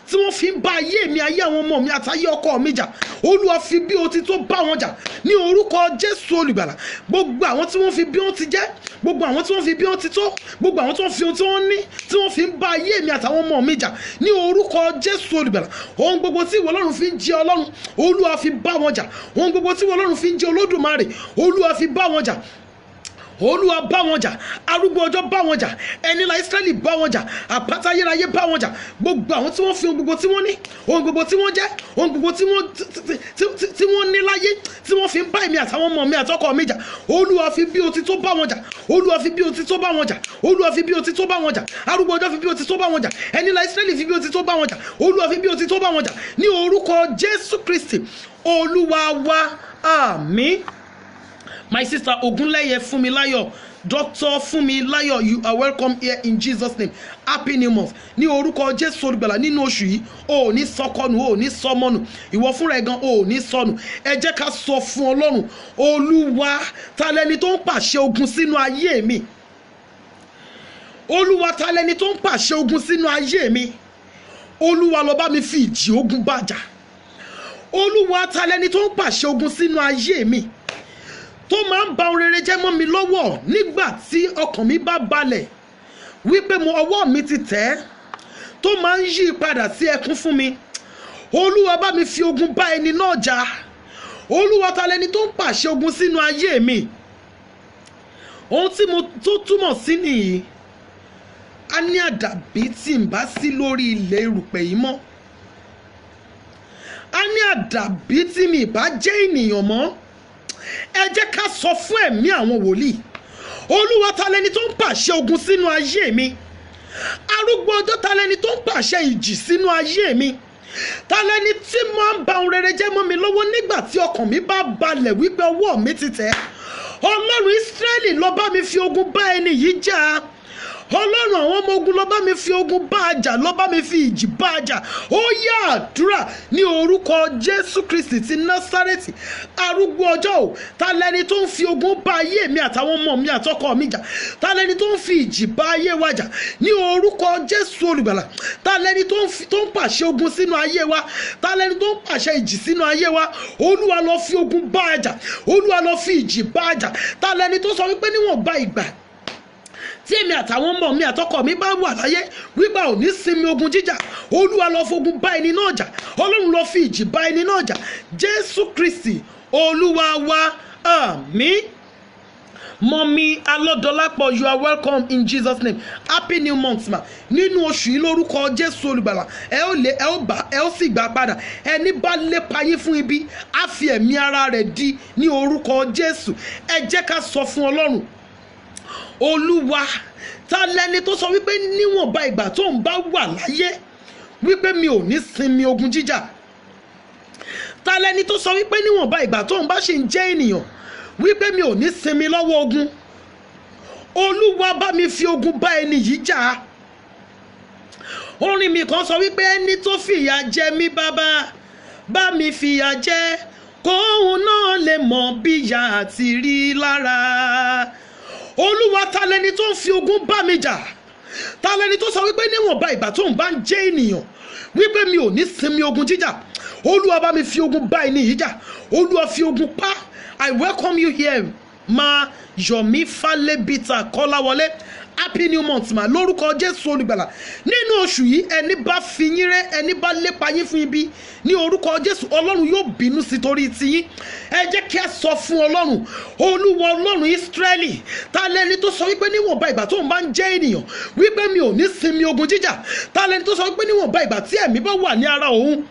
tí wọ́n fi ń bá ayé mi, ayé àwọn ọmọ mi àtayé ọkọ mi jà, Olúwa fi bí o ti tó bá wọn jà ní orúkọ Jésù olùgbàlà. Gbogbo àwọn tí wọ́n fi bí wọ́n ti jẹ́, gbogbo àwọn tí wọ́n fi bí wọ́n ti tó, gbogbo àwọn tí wọ́n fi ohun tí wọ́n ní, tí wọ́n fi ń bá ayé mi àtàwọn ọmọ mi jà ní orúkọ Jésù olùgbàlà. Ohun gbogbo tí ìwọ Ọlọ́run fi ń jẹ́ Ọlọ́run, Olúwa fi bá wọn jà. Ohun gbogbo tí ìwọ Ọlọ́run fi ń jẹ́ Olódùmarè, Olúwa fi bá wọn jà. Olúwa bá wọn jà, arúgbó ọjọ́ bá wọn jà, ẹnilá Ísírẹ́lì bá wọn jà, àpáta ayérayé bá wọn jà. Gbogbo àwọn tí wọ́n fi ohun gbogbo tí wọ́n ní, ohun gbogbo tí wọ́n jẹ́, ohun gbogbo tí wọ́n ní láyé, tí wọ́n fi ń bá èmi àtàwọn ọmọ mi àtọkọ mi jà, Olúwa fi bí o ti tó bá wọn jà. Olúwa fi bí o ti tó bá wọn jà. Olúwa fi bí o ti tó bá wọn jà. Arúgbó ọjọ́ fi bí o ti tó bá wọn jà, ẹnilá Ísírẹ́lì fi bí o ti tó bá wọn jà. Olúwa fi bí o ti tó bá wọn jà ní orúkọ Jésù Kristi Olúwa wa, àmín. My sister Ogunleye Funmilayo, Dr. Funmilayo, you are welcome here in Jesus' name. Happy New Month. Ní orúkọ Jésù olùgbàlà, nínú oṣù yìí, o ò ní sọkọnù, o ò ní sọmọnù, ìwọ fúnra ẹ̀ gan o ò ní sọnù. Ẹ jẹ́ ká sọ fún Ọlọ́run, Olúwa ta lẹni tó ń pàṣẹ ogun sínú ayé mi. Olúwa ta lẹni tó ń pàṣẹ ogun sínú ayé mi. Olúwa lọ bá mi fi ìjì ogun bàjà. Olúwa ta lẹni tó ń pàṣẹ ogun sínú ayé mi, tó máa ń ba ohun rere jẹ́ mọ́ mi lọ́wọ́ nígbà tí ọkàn mi bá balẹ̀. wípé ọwọ́ mi ti tẹ̀ tó máa ń yí padà sí ẹkún fún mi. Olúwa bá mi fi ogun bá ẹni náà jà. Olúwa ta lẹni tó ń pàṣẹ ogun sínú ayé mi. Ohun tí mo tó túmọ̀ sí nìyí. A ní àdàbí tí n bá sí lórí ilẹ̀ erùpẹ̀ yìí mọ́. A ní àdàbí tí mi bá jẹ́ ènìyàn mọ́. Ẹ jẹ́ ká sọ fún ẹ̀mí àwọn wòlíì. Olúwa ta lẹni tó ń pàṣẹ ogun sínú ayé mi. Arúgbó ọjọ́ ta lẹni tó ń pàṣẹ ìjì sínú ayé mi. Ta lẹni tí máa ń ba ohun rere jẹ́ mọ́ mi lọ́wọ́ nígbà tí ọkàn mi bá balẹ̀ wípé ọwọ́ mi ti tẹ̀. Ọlọ́run Ísírẹ́lì lọ bá mi fi ogun bá ẹni yìí jà. Ọlọ́run àwọn ọmọ ogun lọ bá mi fi ogun bá a jà, lọ bá mi fi ìjì bá a jà. Ó yá àdúrà ní orúkọ Jésù Kristi ti Násárẹ́tì. Arúgbó ọjọ́ ò, ta lẹni tó ń fi ogun bá ayé mi àtàwọn ọmọ mi àtọkọ mi jà. Ta lẹni tó ń fi ìjì bá ayé wa jà ní orúkọ Jésù olùgbàlà. Ta lẹni tó ń pàṣẹ ogun sínú ayé wa. Ta lẹni tó ń pàṣẹ ìjì sínú ayé wa. Olúwa lọ fi ogun bá a jà. Olúwa lọ fi ìjì bá a jà. Ta lẹni tó sọ wípé níwọ̀n bá ìgbà tí èmi àtàwọn ọmọ mi àtọkọ mi bá wà láyé wípé ò ní sinmi ogun jíjà. Olúwa lọ fogun bá ẹni náà jà. Ọlọ́run lọ fi ìjì bá ẹni náà jà. Jésù Kristi Olúwa wa, àmín. Mọ́mí Alọ́dọ̀lápọ̀, you are welcome in Jesus name. Happy new month ma. Nínú oṣù yìí lórúkọ Jésù olùgbàlà, ẹ ó sì gbà padà. Ẹni bá lépa yín fún ibi á fi ẹ̀mí ara rẹ̀ di ní orúkọ Jésù. Ẹ jẹ́ ká sọ fún Ọlọ́run. Olúwa ta lẹni tó sọ wípé níwọ̀nba ìgbà tó ń bá wà láyé wípé mi ò ní sinmi ogun jíjà. Ta lẹni tó sọ wípé níwọ̀nba ìgbà tó ń bá ṣe ń jẹ́ ènìyàn wípé mi ò ní sinmi lọ́wọ́ ogun. Olúwa bá mi fi ogun bá ẹni yìí jà. Orin mi kan sọ wípé ẹni tó fìyà jẹ mí bàbá bá mi fìyà jẹ kóhun náà lè mọ bí ìyà àti rí lára. Olúwa ta lẹni tó ń fi ogun bá mi jà. Ta lẹni tó sọ wípé níwọ̀nba ìgbà tó ń bá ń jẹ́ ènìyàn wípé mi ò ní sinmi ogun jíjà. Olúwa bá mi fi ogun bá ẹni yìí jà. Olúwa fi ogun pa. I welcome you here ma Yomi Falebita Kọ́láwọlé. Happy new month ma lórúkọ Jésù olùgbàlà. Nínú oṣù yìí ẹni bá fi yín rẹ́, ẹni bá lépa yín fún ibi ní orúkọ Jésù Ọlọ́run yóò bínú sí torí tiyín. Ẹ jẹ́ kí a sọ fún Ọlọ́run. Olúwa Ọlọ́run Ísírẹ́lì ta lẹni tó sọ wípé níwọ̀nba ìgbà tó ń bá ń jẹ́ ènìyàn wípé mi ò ní sinmi ogun jíjà. Ta lẹni tó sọ wípé níwọ̀nba ìgbà tí ẹ̀mí bá wà ní ara òun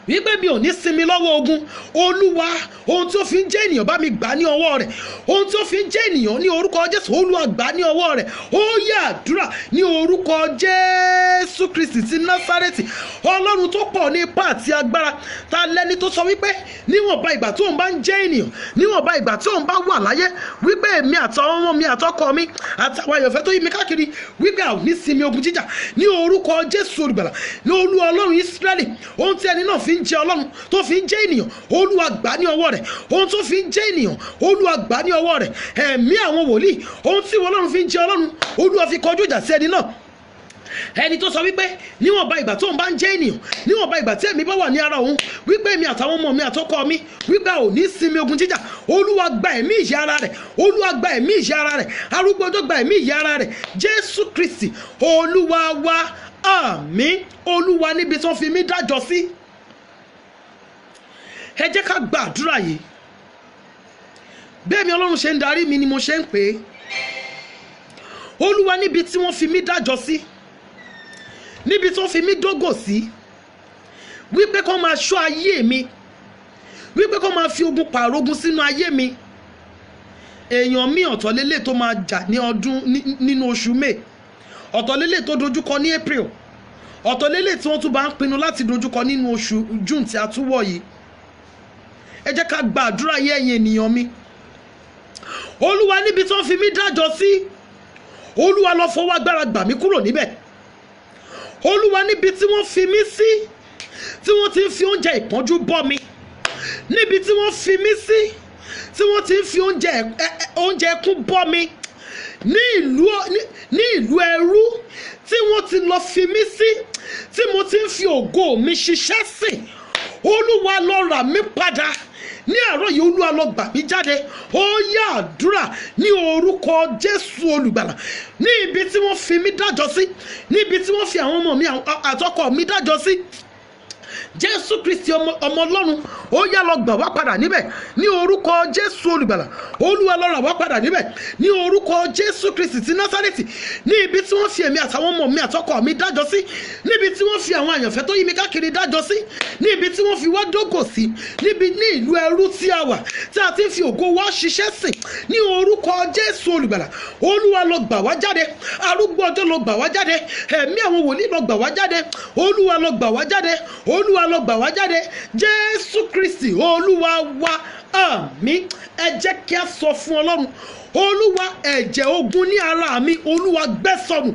wípé mi ò ní sinmi lọ́wọ́ ogun. Olúwa ohun tí ó fi ń jẹ́ ènìyàn bá mi gbà ní ọwọ́ rẹ̀. Ohun tí ó fi ń jẹ́ ènìyàn ní orúkọ Jésù Olúwa gbà ní ọwọ́ rẹ̀. Ó yá àdúrà ní orúkọ Jésù Kristi ti Násárẹ́tì. Ọlọ́run tó pọ̀ ní ipá àti agbára. Ta lẹni tó sọ wípé níwọ̀nba ìgbà tó ń bá ń jẹ́ ènìyàn, níwọ̀nba ìgbà tó ń bá wà láyé wípé èmi àtàwọn ọmọ mi àtọkọ mi àtàwọn àyànfẹ́ tó yí mi káàkiri wípé a ò ní sinmi ogun jíjà ní orúkọ Jésù olùgbàlà. Ní Olúwa Ọlọ́run Ísírẹ́lì ohun tí ẹni náà fi ń jẹ́ Ọlọ́run tó fi ń jẹ́ ènìyàn Olúwa gbà ní ọwọ́ rẹ̀. Ohun tó fi ń jẹ́ ènìyàn Olúwa gbà ní ọwọ́ rẹ̀. Ẹ̀mí àwọn wòlíì ohun tí Ọlọ́run fi ń jẹ́ Ọlọ́run Olúwa fi kọjú ìjà sí ẹni náà. Ẹni tó sọ wípé níwọ̀nba ìgbà tó ń bá ń jẹ́ ènìyàn, níwọ̀nba ìgbà tí ẹ̀mí bá wà ní ara òun wípé èmi àtàwọn ọmọ mi àtọkọ mi wípé ò ní sinmi ogun jíjà. Olúwa gba ẹ̀mí ìyè ara rẹ̀. Olúwa gba ẹ̀mí ìyè ara rẹ̀. Arúgbó ọjọ́ gba ẹ̀mí ìyè ara rẹ̀. Jésù Kristi Olúwa wa, àmín. Olúwa níbi tó fi mí dájọ́ sí. Ẹ jẹ́ ká gba àdúrà yìí. Bẹ́ẹ̀ mi Ọlọ́run ṣe ń darí mi ni mo ṣe ń pè é. Olúwa níbi tí wọ́n fi mí dájọ́ sí, níbi tí wọ́n fi mí dógò sí, wípé kó máa ṣọ́ ayé mi, wípé kó máa fi ogun pàrógun sínú ayé mi. Èèyàn mi ọ̀tọ̀ lélẹ̀ tó máa jà ní ọdún nínú oṣù May, ọ̀tọ̀ lélẹ̀ tó dojúkọ ní April, ọ̀tọ̀ lélẹ̀ tí wọ́n tún bá ń pinnu láti dojúkọ nínú oṣù June tí a tún wọ̀ yìí. Ẹ jẹ́ ká gba àdúrà yẹn ẹ̀yin ènìyàn mi. Olúwa níbi tí wọ́n fi mí dájọ́ sí, Olúwa lọ fọwọ́ agbára gbà mí kúrò níbẹ̀. Olúwa níbi tí wọ́n fi mí sí, tí wọ́n ti ń fi oúnjẹ ìpọ́njú bọ́ mi, níbi tí wọ́n fi mí sí, tí wọ́n ti ń fi oúnjẹ ẹkún bọ́ mi, ní ìlú ẹrú tí wọ́n ti lọ fi mí sí, tí mo ti ń fi ògo mi ṣiṣẹ́ sìn. Olúwa lọ rà mí padà ní àárọ̀ yìí olúwa lọ gbà mí jáde. Ó yá àdúrà ní orúkọ Jésù olùgbàlà. Ní ibi tí wọ́n fi mí dájọ́ sí, níbi tí wọ́n fi àwọn ọmọ mi àtọkọ mi dájọ́ sí, Jésù Kristi ọmọ Ọlọ́run, ó yá lọ gbà wá padà níbẹ̀ ní orúkọ Jésù olùgbàlà. Olúwa lọ rà wá padà níbẹ̀ ní orúkọ Jésù Kristi ti Násárẹ́tì. Ní ibi tí wọ́n fi èmi àtàwọn ọmọ mi àtọkọ mi dájọ́ sí, níbi tí wọ́n fi àwọn àyànfẹ́ tó yí mi káàkiri dájọ́ sí, ní ibi tí wọ́n fi wá dógò sí, níbi ní ìlú ẹrú tí a wà tí a ti ń fi ògo wá ṣiṣẹ́ sìn, ní orúkọ Jésù olùgbàlà. Olúwa lọ gbà wá jáde. Arúgbó ọjọ́ lọ gbà wá jáde. Ẹ̀mí àwọn wòlíì lọ gbà wá jáde. Olúwa lọ gbà wá jáde. Olúwa lọ gbà wá jáde. Jésù Kristi olúwa wa, àmín. Ẹ jẹ́ kí a sọ fún Ọlọ́run, olúwa ẹ̀jẹ̀ ogun ní ara mi olúwa gbẹ́ sọnù.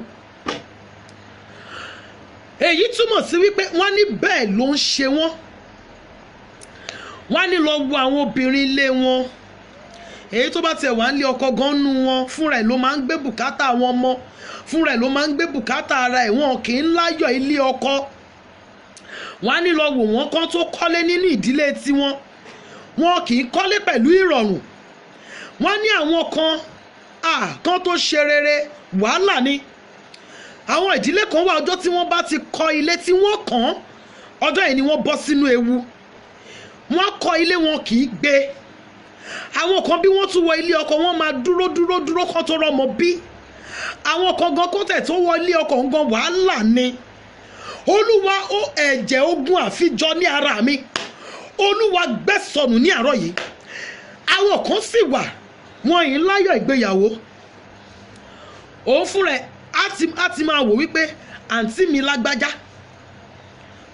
Èyí túmọ̀ sí wípé wọ́n ní bẹ́ẹ̀ ló ń ṣe wọ́n. Wọ́n ní lọ wo àwọn obìnrin ilé wọn, èyí tó bá tiẹ̀ wá ń lé ọkọ gan nú wọn, fúnra ẹ̀ ló máa ń gbé bùkátà àwọn ọmọ, fúnra ẹ̀ ló máa ń gbé bùkátà ara ẹ̀, wọn kì í láyọ̀ ilé ọkọ. Wọ́n á ní lọ wò wọ́n kán tó kọ́lé nínú ìdílé tiwọn, wọn kì í kọ́lé pẹ̀lú ìrọ̀rùn. Wọ́n ní àwọn kan tó ṣe rere wàhálà ni. Àwọn ìdílé kan wà, ọjọ́ tí wọ́n bá ti kọ́ ilé tí wọ́n kàn, ọjọ́ yìí ni wọ́n bọ́ sínú ewu. Wọ́n kọ́ ilé wọn kì í gbé. Àwọn kan bí wọ́n tún wọ ilé ọkọ, wọ́n máa dúró kan tó rọmọ bí. Àwọn kan gan kó tẹ̀ tó wọ ilé ọkọ gan wàhálà ni. Olúwa ó ẹ̀jẹ̀ ogun àfijọ ní ara mi, olúwa gbẹ́ sọnù ní àárọ̀ yìí. Àwọn kan sì wà, wọn yìí láyọ̀ ìgbéyàwó. Òun fúnra ẹ̀ á ti máa wò wípé àǹtí mi lágbájá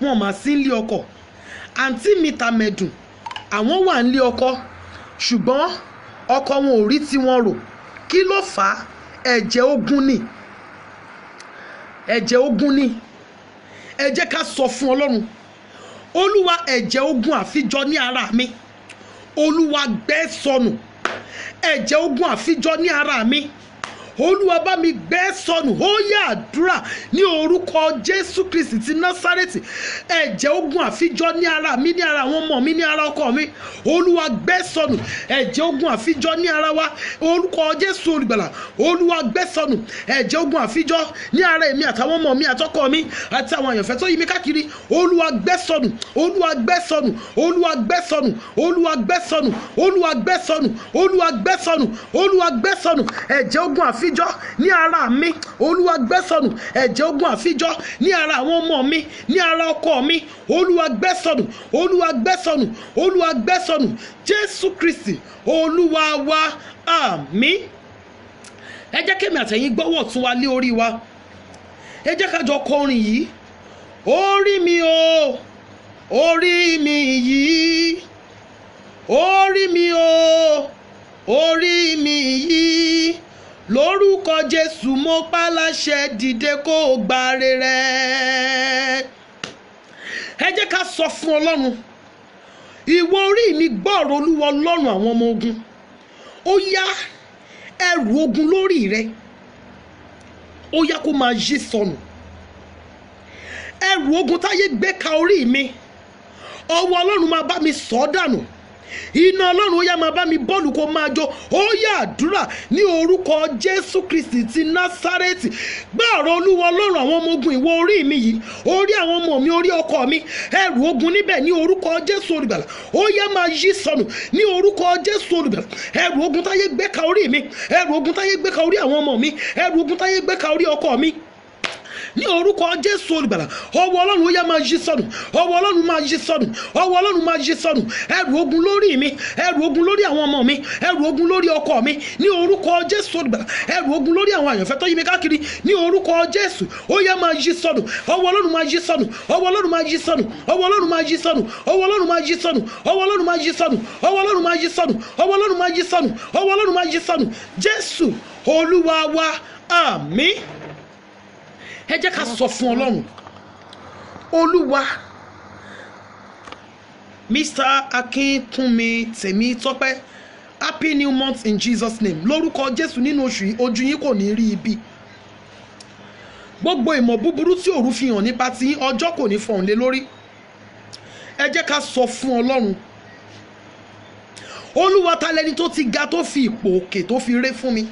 wọn máa sí nílé ọkọ, àǹtí mi tàmẹ̀dùn àwọn wà nílé ọkọ, ṣùgbọ́n ọkọ wọn ò rí tí wọ́n rò. Kí ló fà á? Ẹ̀jẹ̀ ogun ni. Ẹ̀jẹ̀ ogun ni. Ẹ jẹ́ ká sọ fún Ọlọ́run, olúwa ẹ̀jẹ̀ ogun àfijọ ní ara mi olúwa gbẹ́ sọnù. Ẹ̀jẹ̀ ogun àfijọ ní ara mi olúwa bá mi gbẹ́ sọnù. Ó yá àdúrà ní orúkọ Jésù Kristi ti Násárẹ́tì. Ẹ̀jẹ̀ ogun àfijọ ní ara mi, ní ara àwọn ọmọ mi, ní ara ọkọ mi, olúwa gbẹ́ sọnù. Ẹ̀jẹ̀ ogun àfijọ ní ara wa, orúkọ Jésù olùgbàlà, olúwa gbẹ́ sọnù. Ẹ̀jẹ̀ ogun àfijọ ní ara èmi àtàwọn ọmọ mi àtọkọ mi àti àwọn àyànfẹ́ tó yí mi káàkiri, olúwa gbẹ́ sọnù. Olúwa gbẹ́ sọnù. Olúwa gbẹ́ sọnù. Olúwa gbẹ́ sọnù. Olúwa gbẹ́ sọnù. Olúwa gbẹ́ sọnù. Olúwa gbẹ́ sọnù. Ẹ̀jẹ̀ ogun àfijọ ní ara mi, olúwa gbẹ́ sọnù. Ẹ̀jẹ̀ ogun àfijọ ní ara àwọn ọmọ mi, ní ara ọkọ mi, olúwa gbẹ́ sọnù. Olúwa gbẹ́ sọnù. Olúwa gbẹ́ sọnù. Jésù Kristi olúwa wa, àmín. Ẹ jẹ́ kémi àtẹ̀yin gbọ́wọ́ tún wa lé orí wa. Ẹ jẹ́ ká jọ kọrin yìí. Orí mi o, orí mi yìí, orí mi o, orí mi yìí, lórúkọ Jésù mo pa láṣẹ, dìde kó gba rere. Ẹ jẹ́ ká sọ fún Ọlọ́run, ìwọ orí mi gbọ́ ọ̀rọ̀ Olúwa Ọlọ́run àwọn ọmọ ogun. Ó yá ẹrù ogun lórí rẹ, ó yá kó máa yí sọnù. Ẹrù ogun táyé gbé ka orí mi, ọwọ́ Ọlọ́run máa bá mi sọ dànù. Iná Ọlọ́run ó yá máa bá mi bọ́ọ̀lù kó máa jó. Ó yá àdúrà ní orúkọ Jésù Kristi ti Násárẹ́tì. Gbọ́ ọ̀rọ̀ Olúwa Ọlọ́run àwọn ọmọ ogun, ìwọ orí mi yìí, orí àwọn ọmọ mi, orí ọkọ mi, ẹrù ogun níbẹ̀ ní orúkọ Jésù olùgbàlà, ó yá máa yí sọnù ní orúkọ Jésù olùgbàlà. Ẹrù ogun táyé gbé ka orí mi, ẹrù ogun táyé gbé ka orí àwọn ọmọ mi, ẹrù ogun táyé gbé ka orí ọkọ mi, ní orúkọ Jésù olùgbàlà, ọwọ́ Ọlọ́run ó yá máa yí sọnù. Ọwọ́ Ọlọ́run máa yí sọnù. Ọwọ́ Ọlọ́run máa yí sọnù. Ẹrù ogun lórí mi, ẹrù ogun lórí àwọn ọmọ mi, ẹrù ogun lórí ọkọ mi, ní orúkọ Jésù olùgbàlà. Ẹrù ogun lórí àwọn àyànfẹ́ tó yí mi káàkiri, ní orúkọ Jésù ó yá máa yí sọnù. Ọwọ́ Ọlọ́run máa yí sọnù. Ọwọ́ Ọlọ́run máa yí sọnù. Ọwọ́ Ọlọ́run máa yí sọnù. Ọwọ́ Ọlọ́run máa yí sọnù. Ọwọ́ Ọlọ́run máa yí sọnù. Ọwọ́ Ọlọ́run máa yí sọnù. Ọwọ́ Ọlọ́run máa yí sọnù. Ọwọ́ Ọlọ́run máa yí sọnù. Jésù olúwa wa, àmín. Ẹ jẹ́ ká sọ fún Ọlọ́run, olúwa, Mr. Akíntúnmi Tèmítọ́pẹ́, happy new month in Jesus name. Lórúkọ Jésù nínú oṣù yìí ojú yín kò ní rí ibi. Gbogbo ìmọ̀ búburú tí òru fi hàn nípa tí ọjọ́ kò ní fọ̀hún lé lórí. Ẹ jẹ́ ká sọ fún Ọlọ́run, Olúwa ta lẹni tó ti ga tó fi ipò òkè tó fi ré fún mi.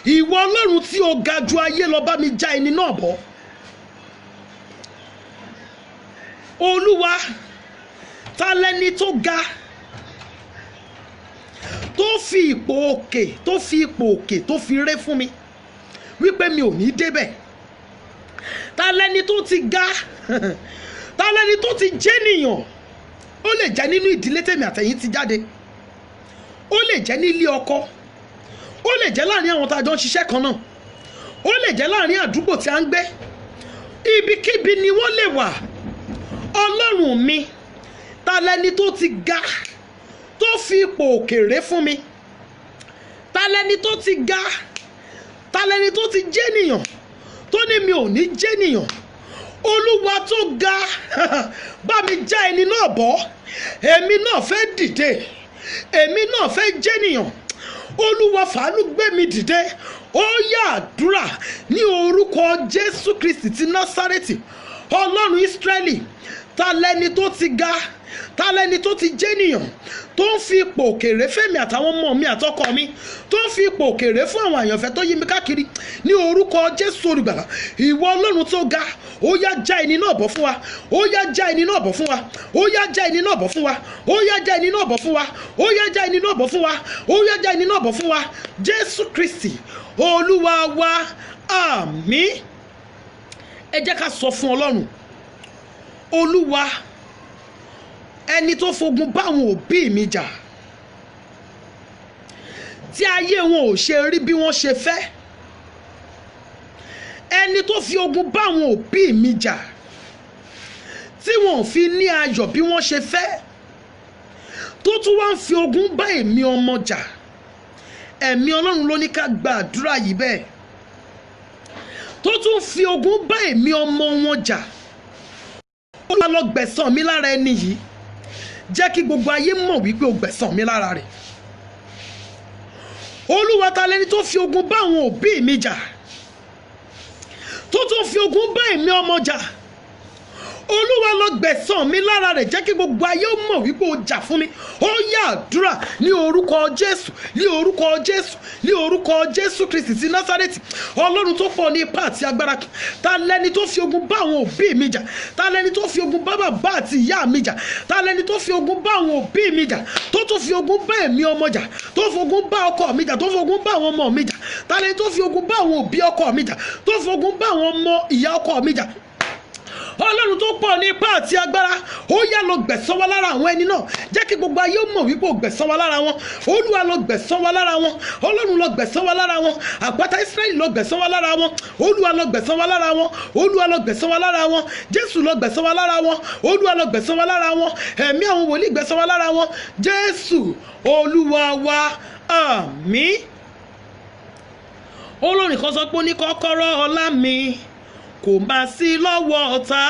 Ìwọ Ọlọ́run tí ó ga ju ayé lọ, bá mi já ẹni náà bọ́. Olúwa ta lẹni tó ga tó fi ipò òkè tó fi ré fún mi wípé mi ò ní débẹ̀. Ta lẹni tó ti ga ta lẹni tó ti jẹ́nìyàn. Ó lè jẹ́ nínú ìdílé tèmi àtẹ̀yìn ti jáde, ó lè jẹ́ nílé ọkọ, ó lè jẹ́ láàrin àwọn tá a jọ ń ṣiṣẹ́ kan náà, ó lè jẹ́ láàrin àdúgbò tí a ń gbé. Ibikíbi ni wọ́n lè wà. Ọlọ́run mi, ta lẹni tó ti ga tó fi ipò òkèrè fún mi. Ta lẹni tó ti ga, ta lẹni tó ti jẹ́nìyàn tó ní mi ò ní jẹ́nìyàn. Olúwa tó ga bá mi já ẹni náà bọ́. Èmi náà fẹ́ dìde, èmi náà fẹ́ jẹ́nìyàn. Olúwa fàánú gbé mi dìde. Ó yá àdúrà ní orúkọ Jésù Kristi ti Násárẹ́tì, Ọlọ́run Ísírẹ́lì. Ta lẹni tó ti ga, ta lẹni tó ti jẹ́nìyàn tó ń fi ipò òkèrè fẹ́mi àtàwọn ọmọ mi àtọkọ mi, tó ń fi ipò òkèrè fún àwọn àyànfẹ́ tó yí mi káàkiri, ní orúkọ Jésù olùgbàlà. Ìwọ Ọlọ́run tó ga, ó yá já ẹni náà bọ́ fún wa, ó yá já ẹni náà bọ́ fún wa, ó yá já ẹni náà bọ́ fún wa, ó yá já ẹni náà bọ́ fún wa, ó yá já ẹni náà bọ́ fún wa, ó yá já ẹni náà bọ́ fún wa. Jésù Kristi Olúwa wa, àmín. Ẹ jẹ́ ká sọ fún Ọlọ́run, Olúwa ẹni tó fogun bá àwọn òbí mi jà, tí ayé wọn ò ṣe rí bí wọ́n ṣe fẹ́, ẹni tó fi ogun bá àwọn òbí mi jà tí wọn ò fi ní ayọ̀ bí wọ́n ṣe fẹ́, tó tún wá ń fi ogun bá èmi ọmọ jà. Ẹ̀mí Ọlọ́run ló ní ká gba àdúrà yìí bẹ́ẹ̀. Tó tún fi ogun bá èmi ọmọ wọn jà. Ó lọ gbẹ̀san mi lára ẹni yìí. Jẹ́ kí gbogbo ayé mọ̀ wípé o gbẹ̀san mi lára rẹ̀. Olúwa ta lẹni tó fi ogun bá àwọn òbí mi jà, tó tún fi ogun bá èmi ọmọ jà. Olúwa lọ gbẹ̀san mi lára rẹ̀. Jẹ́ kí gbogbo ayé mọ̀ wípé o jà fún mi. Ó yá àdúrà ní orúkọ Jésù, ní orúkọ Jésù, ní orúkọ Jésù Kristi ti Násárẹ́tì, Ọlọ́run tó pọ̀ ní ipá àti agbára. Ta lẹni tó fi ogun bá àwọn òbí mi jà, ta lẹni tó fi ogun bá bàbá àti ìyá mi jà, ta lẹni tó fi ogun bá àwọn òbí mi jà, tó tún fi ogun bá èmi ọmọ jà, tó fi ogun bá ọkọ mi jà, tó fi ogun bá àwọn ọmọ mi jà, ta lẹni tó fi ogun bá àwọn òbí ọkọ mi jà, tó fi ogun bá àwọn ọmọ ìyá ọkọ mi jà. Ọlọ́run tó pọ̀ ní ipá àti agbára, ó yá lọ gbẹ̀san wa lára àwọn ẹni náà. Jẹ́ kí gbogbo ayé mọ̀ wípé o gbẹ̀san wa lára wọn. Olúwa lọ gbẹ̀san wa lára wọn. Ọlọ́run lọ gbẹ̀san wa lára wọn. Àpáta Ísírẹ́lì lọ gbẹ̀san wa lára wọn. Olúwa lọ gbẹ̀san wa lára wọn. Olúwa lọ gbẹ̀san wa lára wọn. Jésù lọ gbẹ̀san wa lára wọn. Olúwa lọ gbẹ̀san wa lára wọn. Ẹ̀mí àwọn wòlíì gbẹ̀san wa lára wọn. Jésù Olúwa wa, àmín. Olórin kan sọ pé ó ní kọ́kọ́rọ́ ọlá mi kò má sí lọ́wọ́ ọ̀tá,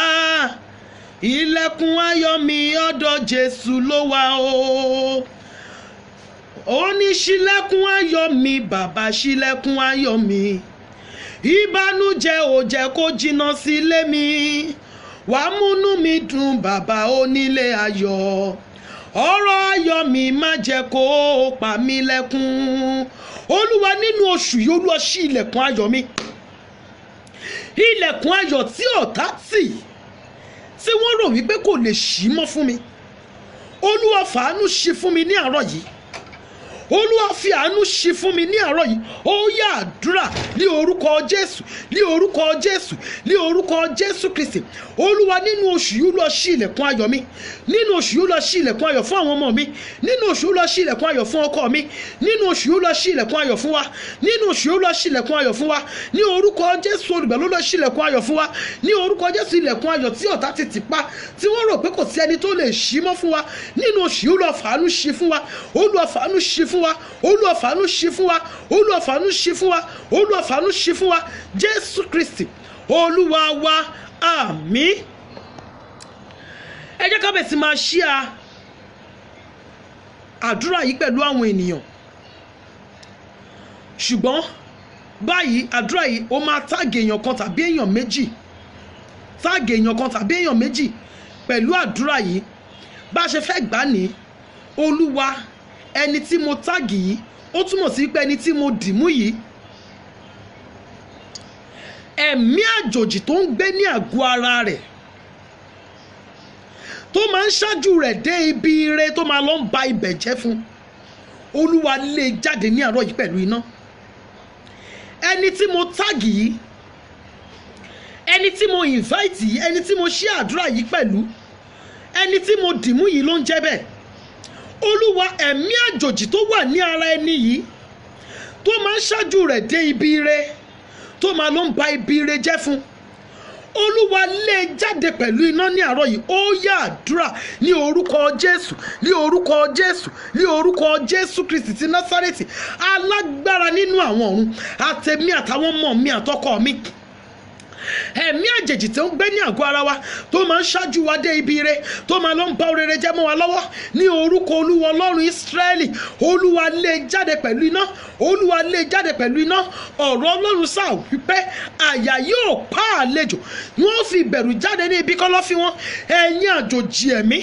ilẹ̀kùn ayọ̀ mi ọ̀dọ̀ Jésù ló wà o. Ó ní ṣílẹ̀kùn ayọ̀ mi, bàbá ṣílẹ̀kùn ayọ̀ mi, ìbànújẹ́ ò jẹ́ kó jìnnà sílé mi, wàá múnú mi dùn bàbá onílé ayọ̀, ọ̀rọ̀ ayọ̀ mi má jẹ́ kó pa mí lẹ́kún. Olúwa nínú oṣù yìí, Olúwa ṣí ilẹ̀kùn ayọ̀ mi, ilẹ̀kùn ayọ̀ tí ọ̀tá tì, tí wọ́n rò wípé kò lè ṣí mọ́ fún mi. Olúwa fàánú ṣí fún mi ní àárọ̀ yìí. Olúwa fi àánú ṣí fún mi ní àárọ̀ yìí. Ó yá àdúrà ní orúkọ Jésù, ní orúkọ Jésù, ní orúkọ Jésù Kristi. Olúwa nínú oṣù yìí lọ ṣí ilẹ̀kùn ayọ̀ mi. Nínú oṣù yìí lọ ṣí ilẹ̀kùn ayọ̀ fún àwọn ọmọ mi. Nínú oṣù yìí lọ ṣí ilẹ̀kùn ayọ̀ fún ọkọ mi. Nínú oṣù yìí lọ ṣí ilẹ̀kùn ayọ̀ fún wa. Nínú oṣù yìí lọ ṣí ilẹ̀kùn ayọ̀ fún wa. Ní orúkọ Jésù olùgbàlà lọ ṣí ilẹ̀kùn ayọ̀ fún wa. Ní orúkọ Jésù ilẹ̀kùn ayọ̀ tí ọ̀tá ti tì pa, tí wọ́n rò pé kò sí ẹni tó lè ṣí mọ́ fún wa. Nínú oṣù yìí lọ fàánú ṣí fún wa. Olúwa fàánú ṣí fún wa. Olúwa fàánú ṣí fún wa. Olúwa fàánú ṣí fún wa. Olúwa fàánú ṣí fún wa. Jésù Kristi Olúwa wa, àmín. Ẹ jẹ́ ká bẹ̀rẹ̀ sí máa ṣí àdúrà yìí pẹ̀lú àwọn ènìyàn. Ṣùgbọ́n báyìí àdúrà yìí ó máa táàgì èèyàn kan tàbí èèyàn méjì. Táàgì èèyàn kan tàbí èèyàn méjì pẹ̀lú àdúrà yìí. bá a ṣe fẹ́ gbà ní olúwa ẹni tí mo táàgì yìí ó túmọ̀ sí pé ẹni tí mo dìmú yìí ẹ̀mí àjòjì tó ń gbé ní àgọ́ ara rẹ̀ tó máa ń ṣáájú rẹ̀ dé ibi ire tó máa lọ ń ba ibẹ̀ jẹ́ fún olúwa lé jáde ní àárọ̀ yìí pẹ̀lú iná. Ẹni tí mo táàgì yìí ẹni tí mo invite yìí ẹni tí mo ṣí àdúrà yìí pẹ̀lú ẹni tí mo dìmú yìí ló ń jẹ́ bẹ́ẹ̀. Olúwa ẹ̀mí àjòjì tó wà ní ara ẹni yìí tó máa ń ṣáájú rẹ̀ dé ibi ire tó máa lọ ń ba ibi ire jẹ́ fún olúwa lé jáde pẹ̀lú iná ní àárọ̀ yìí. Ó yá àdúrà ní orúkọ Jésù, ní orúkọ Jésù, ní orúkọ Jésù Kristi ti Násárẹ́tì, alágbára nínú àwọn ọ̀run, àtẹ̀mí àtàwọn ọmọ mi àtọkọ mi. Ẹ̀mí àjèjì tó ń gbé ní àgọ́ ara wa tó máa ń ṣáájú wa dé ibi ire tó máa lọ ń bá orere jẹ́ mọ́ wa lọ́wọ́ ní orúkọ olúwa ọlọ́run Ísírẹ́lì, olúwa lé jáde pẹ̀lú iná, olúwa lé jáde pẹ̀lú iná. Ọ̀rọ̀ ọlọ́run sáà wípé àyà yóò pa àlejò wọ́n fi ìbẹ̀rù jáde ní ibi kọ́lọ́fín wọn. Ẹ̀yin àjòjì ẹ̀mí,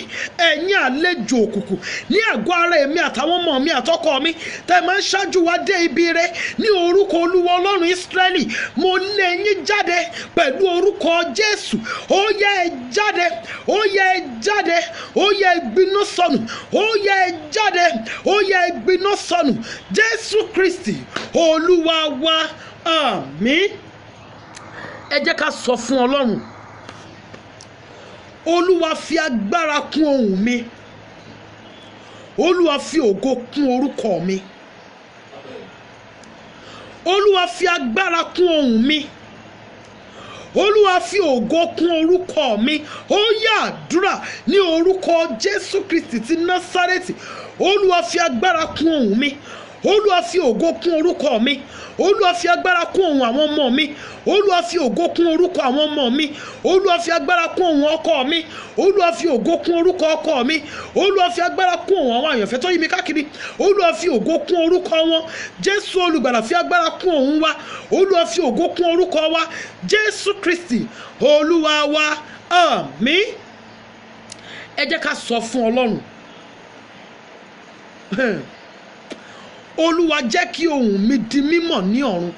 ẹ̀yin àlejò òkùnkùn ní àgọ́ ara èmi àtàwọn ọmọ mi àtọkọ mi tẹ́ máa ń ṣáájú wa dé ibi ire ní orúkọ olúwa ọlọ́run Ísírẹ́lì, mo lé yín jáde pẹ̀lú orúkọ Jésù. Ó yá ẹ jáde, ó yá ẹ jáde, ó yá ẹ gbiná sọnù, ó yá ẹ jáde, ó yá ẹ gbiná sọnù. Jésù Kristi olúwa wa, àmín. Ẹ jẹ́ ká sọ fún ọlọ́run, olúwa fi agbára kún ohùn mi, olúwa fi ògo kún orúkọ mi, olúwa fi agbára kún ohùn mi, olúwa fi ògo kún orúkọ mi. Ó yá àdúrà ní orúkọ Jésù Kristi ti Násárẹ́tì. Olúwa fi agbára kún ohùn mi, olúwa fi ògo kún orúkọ mi, olúwa fi agbára kún ohùn àwọn ọmọ mi, olúwa fi ògo kún orúkọ àwọn ọmọ mi, olúwa fi agbára kún ohùn ọkọ mi, olúwa fi ògo kún orúkọ ọkọ mi, olúwa fi agbára kún ohùn àwọn àyànfẹ́ tó yí mi káàkiri, olúwa fi ògo kún orúkọ wọn. Jésù olùgbàlà fi agbára kún ohùn wa, olúwa fi ògo kún orúkọ wa. Jésù Kristi olúwa wa, àmín. Ẹ jẹ́ ká sọ fún ọlọ́run, olúwa jẹ́ kí ohùn mi di mímọ̀ ní ọ̀run.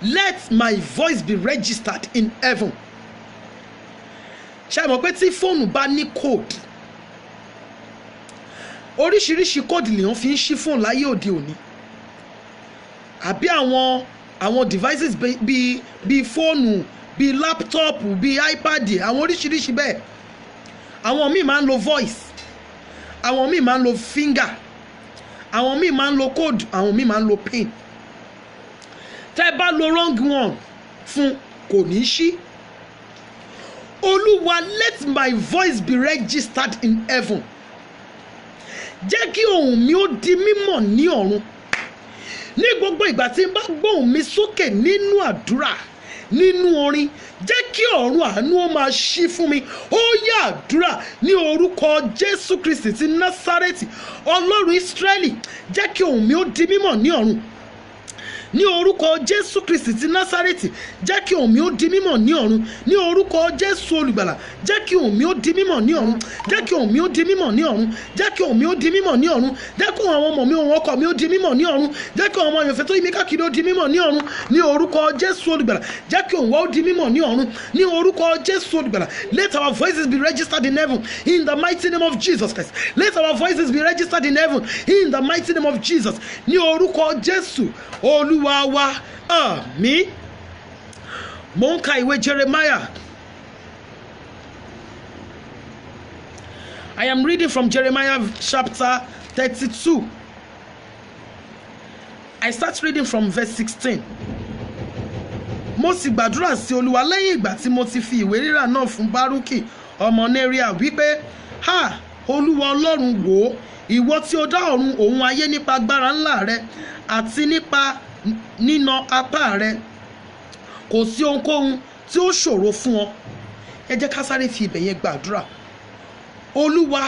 Let my voice be registered in heaven. Ṣé mọ̀ pé tí fóònù bá ní code, oríṣiríṣi code lèèyàn fi ń ṣí fóònù láyé òde òní, àbí àwọn devices bíi fóònù, bíi laptop, bíi iPad, àwọn oríṣiríṣi bẹ́ẹ̀. Àwọn míì máa ń lo voice, àwọn míì máa ń lo finger, àwọn míì máa ń lo code, àwọn míì máa ń lo pin. Tẹ́ bá lo wrong one fún kò ní ṣí. Olúwa, let my voice be registered in heaven. Jẹ́ kí ohùn mi ó di mímọ̀ ní ọ̀run. Ní gbogbo ìgbà tí n bá gbóhùn mi sókè nínú àdúrà, nínú orin, jẹ́ kí ọ̀run àánú ó máa ṣí fún mi. Ó yá àdúrà ní orúkọ Jésù Kristi ti Násárẹ́tì, ọlọ́run Ísírẹ́lì, jẹ́ kí ohùn mi ó di mímọ̀ ní ọ̀run. Ní orúkọ Jésù Kristi ti Násárẹ́tì, jẹ́ kí ohùn mi ó di mímọ̀ ní ọ̀run. Ní orúkọ Jésù olùgbàlà, jẹ́ kí ohùn mi ó di mímọ̀ ní ọ̀run. Jẹ́ kí ohùn mi ó di mímọ̀ ní ọ̀run. Jẹ́ kí ohùn mi ó di mímọ̀ ní ọ̀run. Jẹ́ kí àwọn ọmọ mi, ohùn ọkọ mi ó di mímọ̀ ní ọ̀run. Jẹ́ kí àwọn ọmọ àyànfẹ́ tó yí mi káàkiri ó di mímọ̀ ní ọ̀run. Ní orúkọ Jésù olùgbàlà, jẹ́ kí ohùn wa ó di mímọ̀ ní ọ̀run. Ní orúkọ Jésù olùgbàlà, let our voices be registered in heaven in the mighty name of Jesus Christ. Let our voices be registered in heaven in the mighty name of Jesus. Ní orúkọ Jésù olúwa wa, àmín. Mo ń ka ìwé Jeremiah. I am reading from Jeremiah chapter 32. I start reading from verse 16. Mo sì gbàdúrà sí Olúwa lẹ́yìn ìgbà tí mo ti fi ìwé rírà náà fún Bárúkì ọmọ Neriah wípé, ha, Olúwa Ọlọ́run, wò ó, ìwọ tí ó dá ọ̀run òun ayé nípa agbára ńlá rẹ àti nípa nína apá rẹ, kò sí ohunkóhun tí ó ṣòro fún ọ. Ẹ jẹ́ ká sáré fi ibẹ̀ yẹn gbàdúrà. Olúwa,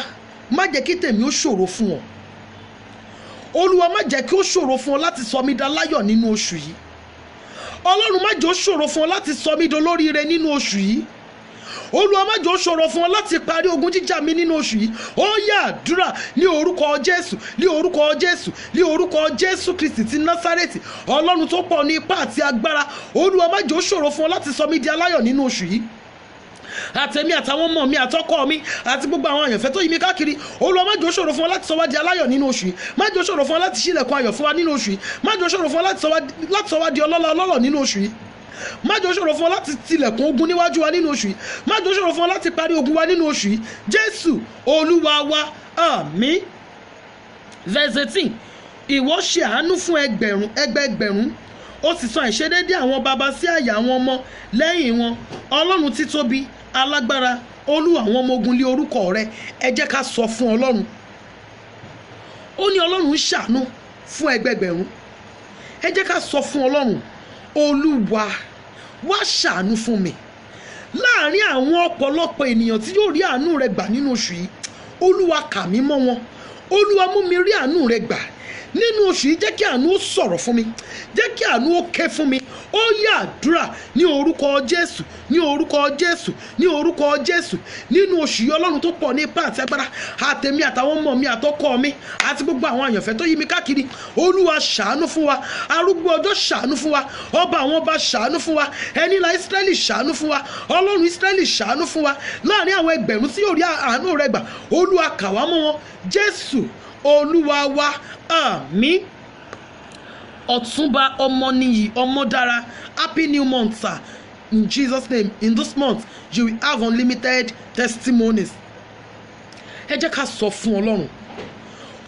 má jẹ́ kí tèmi ó ṣòro fún ọ. Olúwa, má jẹ́ kí ó ṣòro fún ọ láti sọ mí daláyọ̀ nínú oṣù yìí. Ọlọ́run, má jẹ́ ó ṣòro fún ọ láti sọ mí dolóríire nínú oṣù yìí. Olúwa má jẹ́ ó ṣòro fún ọ láti parí ogun jíjà mi nínú oṣù yìí. Ó yá àdúrà ní orúkọ Jésù, ní orúkọ Jésù, ní orúkọ Jésù Kristi ti Násárẹ́tì. Ọlọ́run tó pọ̀ ní ipá àti agbára. Olúwa má jẹ́ ó ṣòro fún ọ láti sọ mí di aláyọ̀ nínú oṣù yìí. Àtẹ̀mí àtàwọn ọmọ mi àtọkọ mi àti gbogbo àwọn àyànfẹ́ tó yí mi káàkiri. Olúwa má jẹ́ ó ṣòro fún ọ láti sọ wá di aláyọ̀ nínú oṣù yìí. Má jẹ́ ó ṣòro fún ọ láti ṣílẹ̀kùn ayọ̀ fún wa nínú oṣù yìí. Má jẹ́ ó ṣòro fún ọ láti sọ wá di ọlọ́lọ́ nínú oṣù yìí. Má jẹ́ ó ṣòro fún ọ láti tilẹ̀kùn ogun níwájú wa nínú oṣù yìí. Má jẹ́ ó ṣòro fún ọ láti parí ogun wa nínú oṣù yìí. Jésù Olúwa wa, àmín. Verse 18. Ìwọ ṣe àánú fún ẹgbẹẹgbẹ̀rún, ó sì sọ àìṣedéédé àwọn baba sí àyà àwọn ọmọ lẹ́yìn wọn. Ọlọ́run títóbi, alágbára, Olúwa àwọn ọmọ ogun lé orúkọ rẹ̀. Ẹ jẹ́ ká sọ fún Ọlọ́run. Ó ní Ọlọ́run ń ṣàánú fún ẹgbẹẹgbẹ̀rún. Ẹ jẹ́ ká sọ fún Ọlọ́run. Olúwa wá ṣàánú fún mi láàrin àwọn ọ̀pọ̀lọpọ̀ ènìyàn tí yóò rí àánú rẹ gbà nínú oṣù yìí. Olúwa kà mí mọ́ wọn. Olúwa mú mi rí àánú rẹ gbà nínú oṣù yìí. Jẹ́ kí àánú ó sọ̀rọ̀ fún mi, jẹ́ kí àánú ó ké fún mi. Ó yá àdúrà ní orúkọ Jésù, ní orúkọ Jésù, ní orúkọ Jésù. Nínú oṣù yìí Ọlọ́run tó pọ̀ ní ipá àti agbára, àtẹ̀mí àtàwọn ọmọ mi àtọkọ mi àti gbogbo àwọn àyànfẹ́ tó yí mi káàkiri. Olúwa ṣàánú fún wa. Arúgbó ọjọ́ ṣàánú fún wa. Ọba àwọn ọba ṣàánú fún wa. Ẹni ńlá Ísírẹ́lì ṣàánú fún wa. Ọlọ́run Ísírẹ́lì ṣàánú fún wa. Láàrin àwọn ẹgbẹ̀rún tí yóò rí àánú rẹ gbà, Olúwa kà wá mọ́ wọn. Jésù Olúwa wa, àmín. Ọ̀túnba Ọmọníyì Ọmọdára, happy new month, sir. In Jesus' name, in this month you will have unlimited testimonies. Ẹ jẹ́ ká sọ fún Ọlọ́run.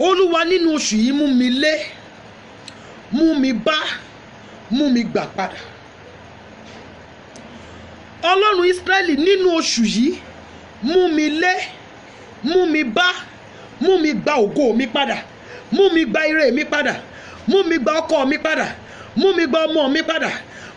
Olúwa nínú oṣù yìí mú mi lé, mú mi bá, mú mi gbà padà. Ọlọ́run Ísírẹ́lì nínú oṣù yìí mú mi lé, mú mi bá, mú mi gba ògo mi padà, mú mi gba ire mi padà, mú mi gba ọkọ mi padà, mú mi gba ọmọ mi padà,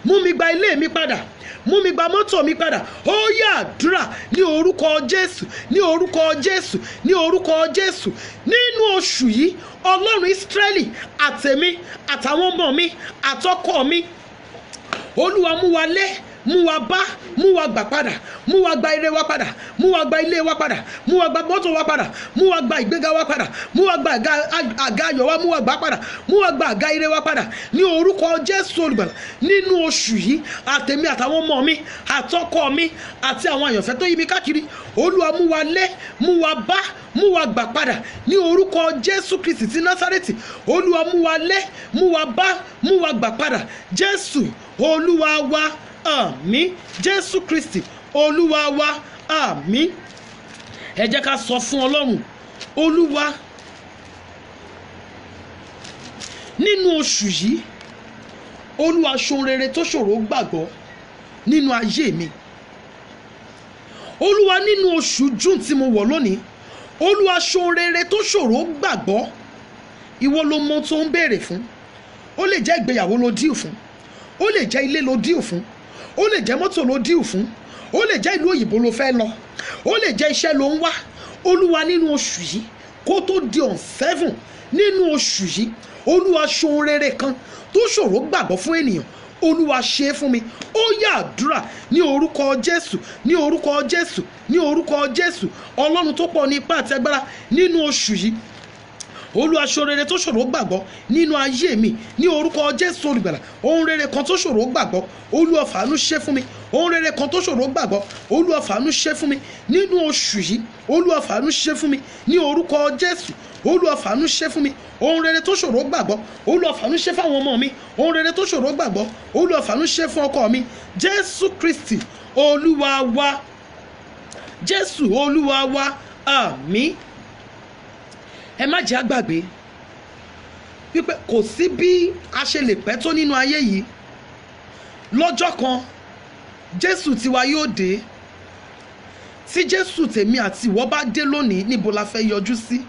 mú mi gba ilé mi padà, mú mi gba mọ́tò mi padà. Ó yá àdúrà ní orúkọ Jésù, ní orúkọ Jésù, ní orúkọ Jésù. Nínú oṣù yìí Ọlọ́run Ísírẹ́lì àtẹ̀mí àtàwọn ọmọ mi àtọkọ mi, Olúwa mú wa lé, mú wa bá, mú wa gbà padà, mú wa gba ire wa padà, mú wa gba ilé wa padà, mú wa gba mọ́tò wa padà, mú wa gba ìgbéga wa padà, mú wa gba àga ayọ̀ wa, mú wa gbà padà, mú wa gba àga ire wa padà ní orúkọ Jésù Olùgbàlà. Nínú oṣù yìí àtẹ̀mí àtàwọn ọmọ mi àtọkọ mi àti àwọn àyànfẹ́ tó yí mi káàkiri, Olúwa mú wa lé, mú wa bá, mú wa gbà padà ní orúkọ Jésù Kristi ti Násárẹ́tì. Olúwa mú wa lé, mú wa bá, mú wa gbà padà. Jésù Olúwa wa, àmín. Jésù Kristi Olúwa wa, àmín. Ẹ jẹ́ ká sọ fún Ọlọ́run. Olúwa nínú oṣù yìí, Olúwa ṣohun rere tó ṣòro gbàgbọ́ nínú ayé mi. Olúwa nínú oṣù June tí mo wọ̀ lónìí, Olúwa ṣohun rere tó ṣòro gbàgbọ́. Ìwọ ló mọ tó ń béèrè fún. Ó lè jẹ́ ìgbéyàwó ló díù fún, ó lè jẹ́ ilé ló díù fún, ó lè jẹ́ mọ́tò ló díù fún, ó lè jẹ́ ìlú òyìnbó ló fẹ́ lọ, ó lè jẹ́ iṣẹ́ ló ń wá. Olúwa nínú oṣù yìí kó tó di on 7 nínú oṣù yìí, Olúwa ṣohun rere kan tó ṣòro gbàgbọ́ fún ènìyàn. Olúwa ṣe é fún mi. Ó yá àdúrà ní orúkọ Jésù, ní orúkọ Jésù, ní orúkọ Jésù. Ọlọ́run tó pọ̀ ní ipá àti agbára nínú oṣù yìí, Olúwa ṣohun rere tó ṣòro gbàgbọ́ nínú ayé mi ní orúkọ Jésù Olùgbàlà. Ohun rere kan tó ṣòro gbàgbọ́, Olúwa fàánú ṣe fún mi. Ohun rere kan tó ṣòro gbàgbọ́, Olúwa fàánú ṣe fún mi nínú oṣù yìí. Olúwa fàánú ṣe fún mi ní orúkọ Jésù. Olúwa fàánú ṣe fún mi. Ohun rere tó ṣòro gbàgbọ́, Olúwa fàánú ṣe fáwọn ọmọ mi. Ohun rere tó ṣòro gbàgbọ́, Olúwa fàánú ṣe fún ọkọ mi. Jésù Kristi Olúwa wa, Jésù Olúwa wa, àmín. Ẹ má jẹ́ àgbàgbé wípé kò sí bí a ṣe lè pẹ́ tó nínú ayé yìí, lọ́jọ́ kan Jésù tiwa yóò dé. Tí Jésù tèmi àti ìwọ bá dé lónìí, níbo la fẹ́ yọjú sí?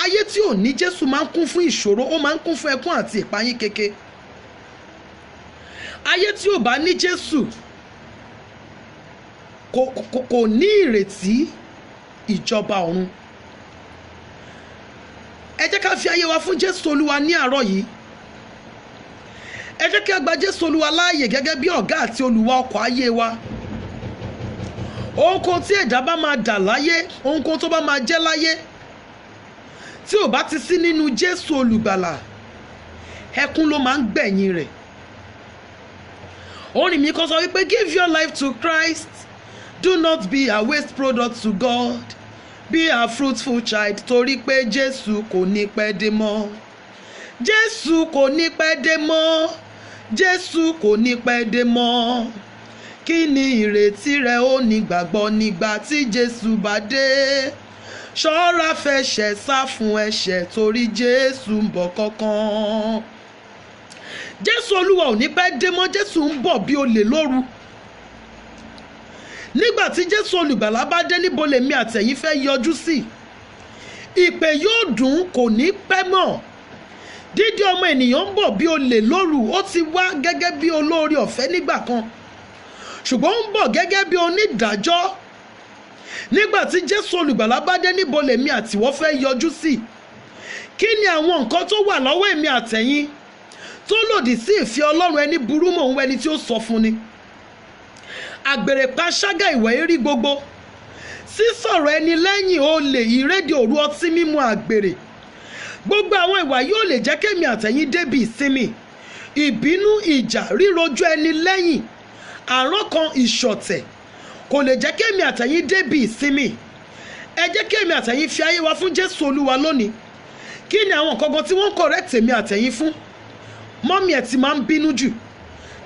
Ayé tí ò ní Jésù máa ń kún fún ìṣòro, ó máa ń kún fún ẹkún àti ìpayín keke. Ayé tí ò bá ní Jésù kò ní ìrètí ìjọba ọ̀run. Ẹ jẹ́ ká fi ayé wa fún Jésù Olúwa ní àárọ̀ yìí. Ẹ jẹ́ kí a gba Jésù Olúwa láàyè gẹ́gẹ́ bí ọ̀gá àti olùwà ọkọ̀ ayé wa. ohunkóhun tí ẹ̀dá bá máa dà láyé, ohunkóhun tó bá máa jẹ́ láyé, tí ò bá ti sí nínú Jésù olùgbàlà, ẹkún ló máa ń gbẹ̀yìn rẹ̀. Orin mi kan sọ wípé give your life to Christ, do not be a waste product to God, be a fruitful child, torí pé Jésù kò ní pẹ́ dé mọ́. Jésù kò ní pẹ́ dé mọ́. Jésù kò ní pẹ́ dé mọ́. Kí ni ìrètí rẹ ó ní gbàgbọ́ nígbà tí Jésù bá dé? Ṣọ́ra fẹ̀ṣẹ̀, sá fún ẹ̀ṣẹ̀, torí Jésù ń bọ̀ kánkán. Jésù Olúwa ò ní pẹ́ dé mọ́. Jésù ń bọ̀ bí olè lóru. Nígbà tí Jésù olùgbàlà bá dé, níbo lèmi àtẹ̀yin fẹ́ yọjú sí? Ìpè yóò dùn, kò ní pẹ́ mọ́. Dídé ọmọ ènìyàn ń bọ̀ bí olè lóru. Ó ti wá gẹ́gẹ́ bí olóore ọ̀fẹ́ nígbà kan, ṣùgbọ́n ó ń bọ̀ gẹ́gẹ́ bí onídàájọ́. Nígbà tí Jésù olùgbàlà bá dé, níbo lèmi àtiwọ́ fẹ́ yọjú sí? Kí ni àwọn nǹkan tó wà lọ́wọ́ èmi àtẹ̀yin tó lòdì sí ìfẹ́ Ọlọ́run? Ẹni burú mọ̀ ń wẹni tí ó sọ fún ni. Àgbèrè, panṣágà, ìwà èrí gbogbo, sísọ̀rọ̀ ẹni lẹ́yìn, olè, ìrédè òru, ọtí mímu, àgbèrè, gbogbo àwọn ìwà yóò lè jẹ́ kémi àtẹ̀yin débi ìsinmi. Ìbínú, ìjà, rírojú ẹni lẹ́yìn, àrankàn, ìṣọ̀tẹ̀ kò lè jẹ́ kémi àtẹ̀yin débi ìsinmi. Ẹ jẹ́ kémi àtẹ̀yin fi ayé wa fún Jésù Olúwa lónìí. Kí ni àwọn nǹkan tí wọ́n correct èmi àtẹ̀yin fún? Mọ́mí ẹ̀ ti máa ń bínú jù,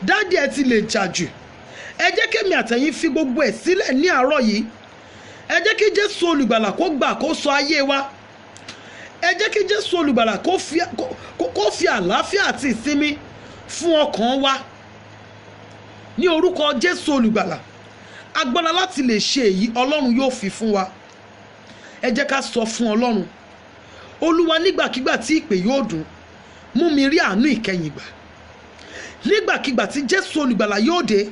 dádì ẹ̀ ti lè jà jù. Ẹ jẹ́ kémi àtẹ̀yin fi gbogbo ẹ̀ sílẹ̀ ní àárọ̀ yìí. Ẹ jẹ́ kí Jésù olùgbàlà kó gbà àkóso ayé wa. Ẹ jẹ́ kí Jésù olùgbàlà kó fi àlàáfíà àti ìsinmi fún ọkàn wa. Ní orúkọ Jésù olùgbàlà, agbára láti lè ṣe èyí Ọlọ́run yóò fi fún wa. Ẹ jẹ́ ká sọ fún Ọlọ́run, Olúwa, nígbàkigbà tí ìpè yóò dùn, mú mi rí àánú ìkẹyìn gbà. Nígbàkigbà tí Jésù olùgbàlà yóò dé,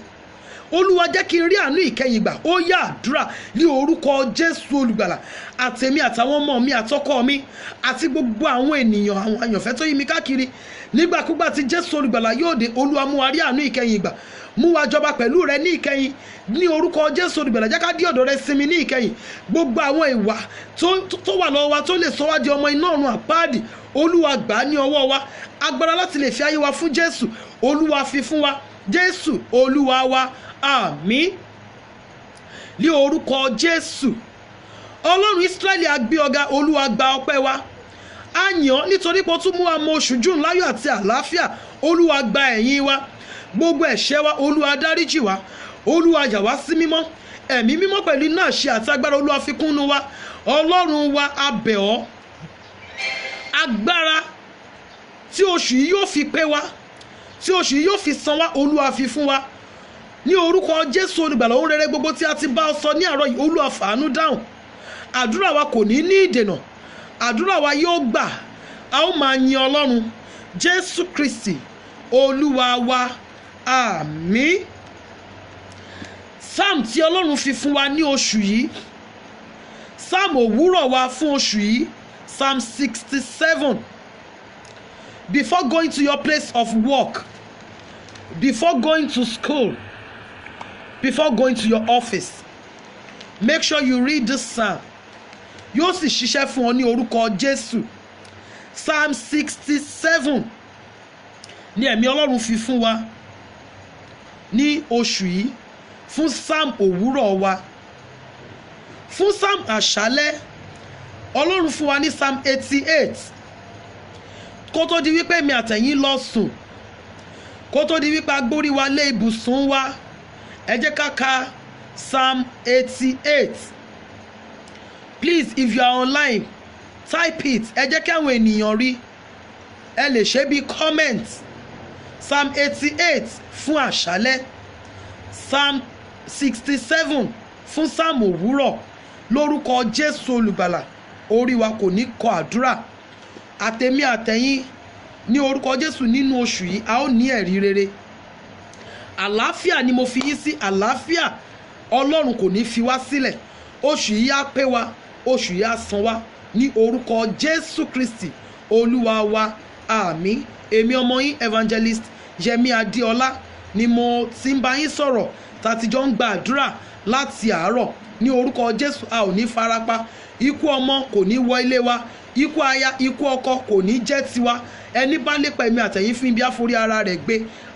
Olúwa jẹ́ kí n rí àánú ìkẹyìn gbà. Ó yá àdúrà ní orúkọ Jésù olùgbàlà. Àtèmi àtàwọn ọmọ mi àtọkọ mi àti gbogbo àwọn ènìyàn, àwọn àyànfẹ́ tó yí mi káàkiri, nígbàkúgbà tí Jésù olùgbàlà yóò dé, Olúwa mú wa rí àánú ìkẹyìn gbà. Mú wa jọba pẹ̀lú rẹ ní ìkẹyìn. Ní orúkọ Jésù olùgbàlà, jẹ́ ká dí ọ̀dọ̀ rẹ sinmi ní ìkẹyìn. Gbogbo àwọn ìwà tó wà lọ́wọ́ wa tó lè sọ wá di ọmọ iná ọ̀run àpáàdì, Olúwa gbà á ní ọwọ́ wa. Agbára láti lè fi ayé wa fún Jésù, Olúwa fi fún wa. Jésù Olúwa wa, àmín. Ní orúkọ Jésù, Ọlọ́run Ísírẹ́lì a gbé ọ̀gá. Olúwa gba ọpẹ́ wa. A yìn ọ́ nítorí pé ó tún mú wa mọ oṣù Júùnù láyọ̀ àti àlàáfíà. Olúwa gba ẹ̀yìn wa. Gbogbo ẹ̀ṣẹ̀ wa Olúwa dáríjì wa. Olúwa yà wá sí mímọ́. Ẹ̀mí mímọ́ pẹ̀lú iná àṣẹ àti agbára Olúwa fi kúnnú wa. Ọlọ́run wa, a bẹ̀ ọ́. Agbára tí oṣù yìí yóò fi pé wa, tí oṣù yìí yóò fi san wá, Olúwa fi fún wa. Ní orúkọ Jésù olùgbàlà, ohun rere gbogbo tí a ti bá ọ sọ ní àárọ̀ yìí, Olúwa fàánú dáhùn. Àdúrà wa kò ní ìdènà. Àdúrà wa yóò gbà. A ó máa yin Ọlọ́run. Jésù Kristi Olúwa wa, àmín. Psalm tí Ọlọ́run fi fún wa ní oṣù yìí, Psalm òwúrọ̀ wa fún oṣù yìí, Psalm 67. Before going to your place of work, before going to school, before going to your office, make sure you read this psalm. Yóò sì ṣiṣẹ́ fún ọ ní orúkọ Jésù. Psalm 67 ni ẹ̀mí Ọlọ́run fi fún wa ní oṣù yìí, fún psalm òwúrọ̀ wa. Fún psalm àṣálẹ́, Ọlọ́run fún wa ní Psalm 88. Kó tó di wípé mi àtẹ̀yìn lọ sùn, kó tó di wípé agbórí wa lé ibùsùn wa, ẹ jẹ́ ká ka Psalm 88. Please, if you are online, type it. Ẹ jẹ́ kí àwọn ènìyàn rí. Ẹ lè ṣe bí comment. Psalm 88 fún àṣálẹ́, Psalm 67 fún psalm òwúrọ̀. Lórúkọ Jésù olùgbàlà, orí wa kò ní kọ àdúrà. Àtèmi àtẹ̀yìn ní orúkọ Jésù nínú oṣù yìí, a ó ní ẹ̀rí rere. Àlàáfíà ni mo fi yín sí. Àlàáfíà Ọlọ́run kò ní fi wá sílẹ̀. Oṣù yìí á pé wa, oṣù yìí á san wá ní orúkọ Jésù Kristi Olúwa wa, àmín. Èmi ọmọ yín Evangelist Yẹmí Adéọlá ni mo ti ń bá yín sọ̀rọ̀ tá ti jọ ń gba àdúrà láti àárọ̀. Ní orúkọ Jésù a ò ní farapa, ikú ọmọ kò ní wọ ilé wa, ikú aya ikú ọkọ kò ní jẹ́ tiwa. Ẹni bá lépa ẹ̀mí àtẹ̀yìn fún ibi àforí ara rẹ̀ gbé.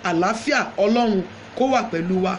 Àlàáfíà Ọlọ́run kó wà pẹ̀lú wa.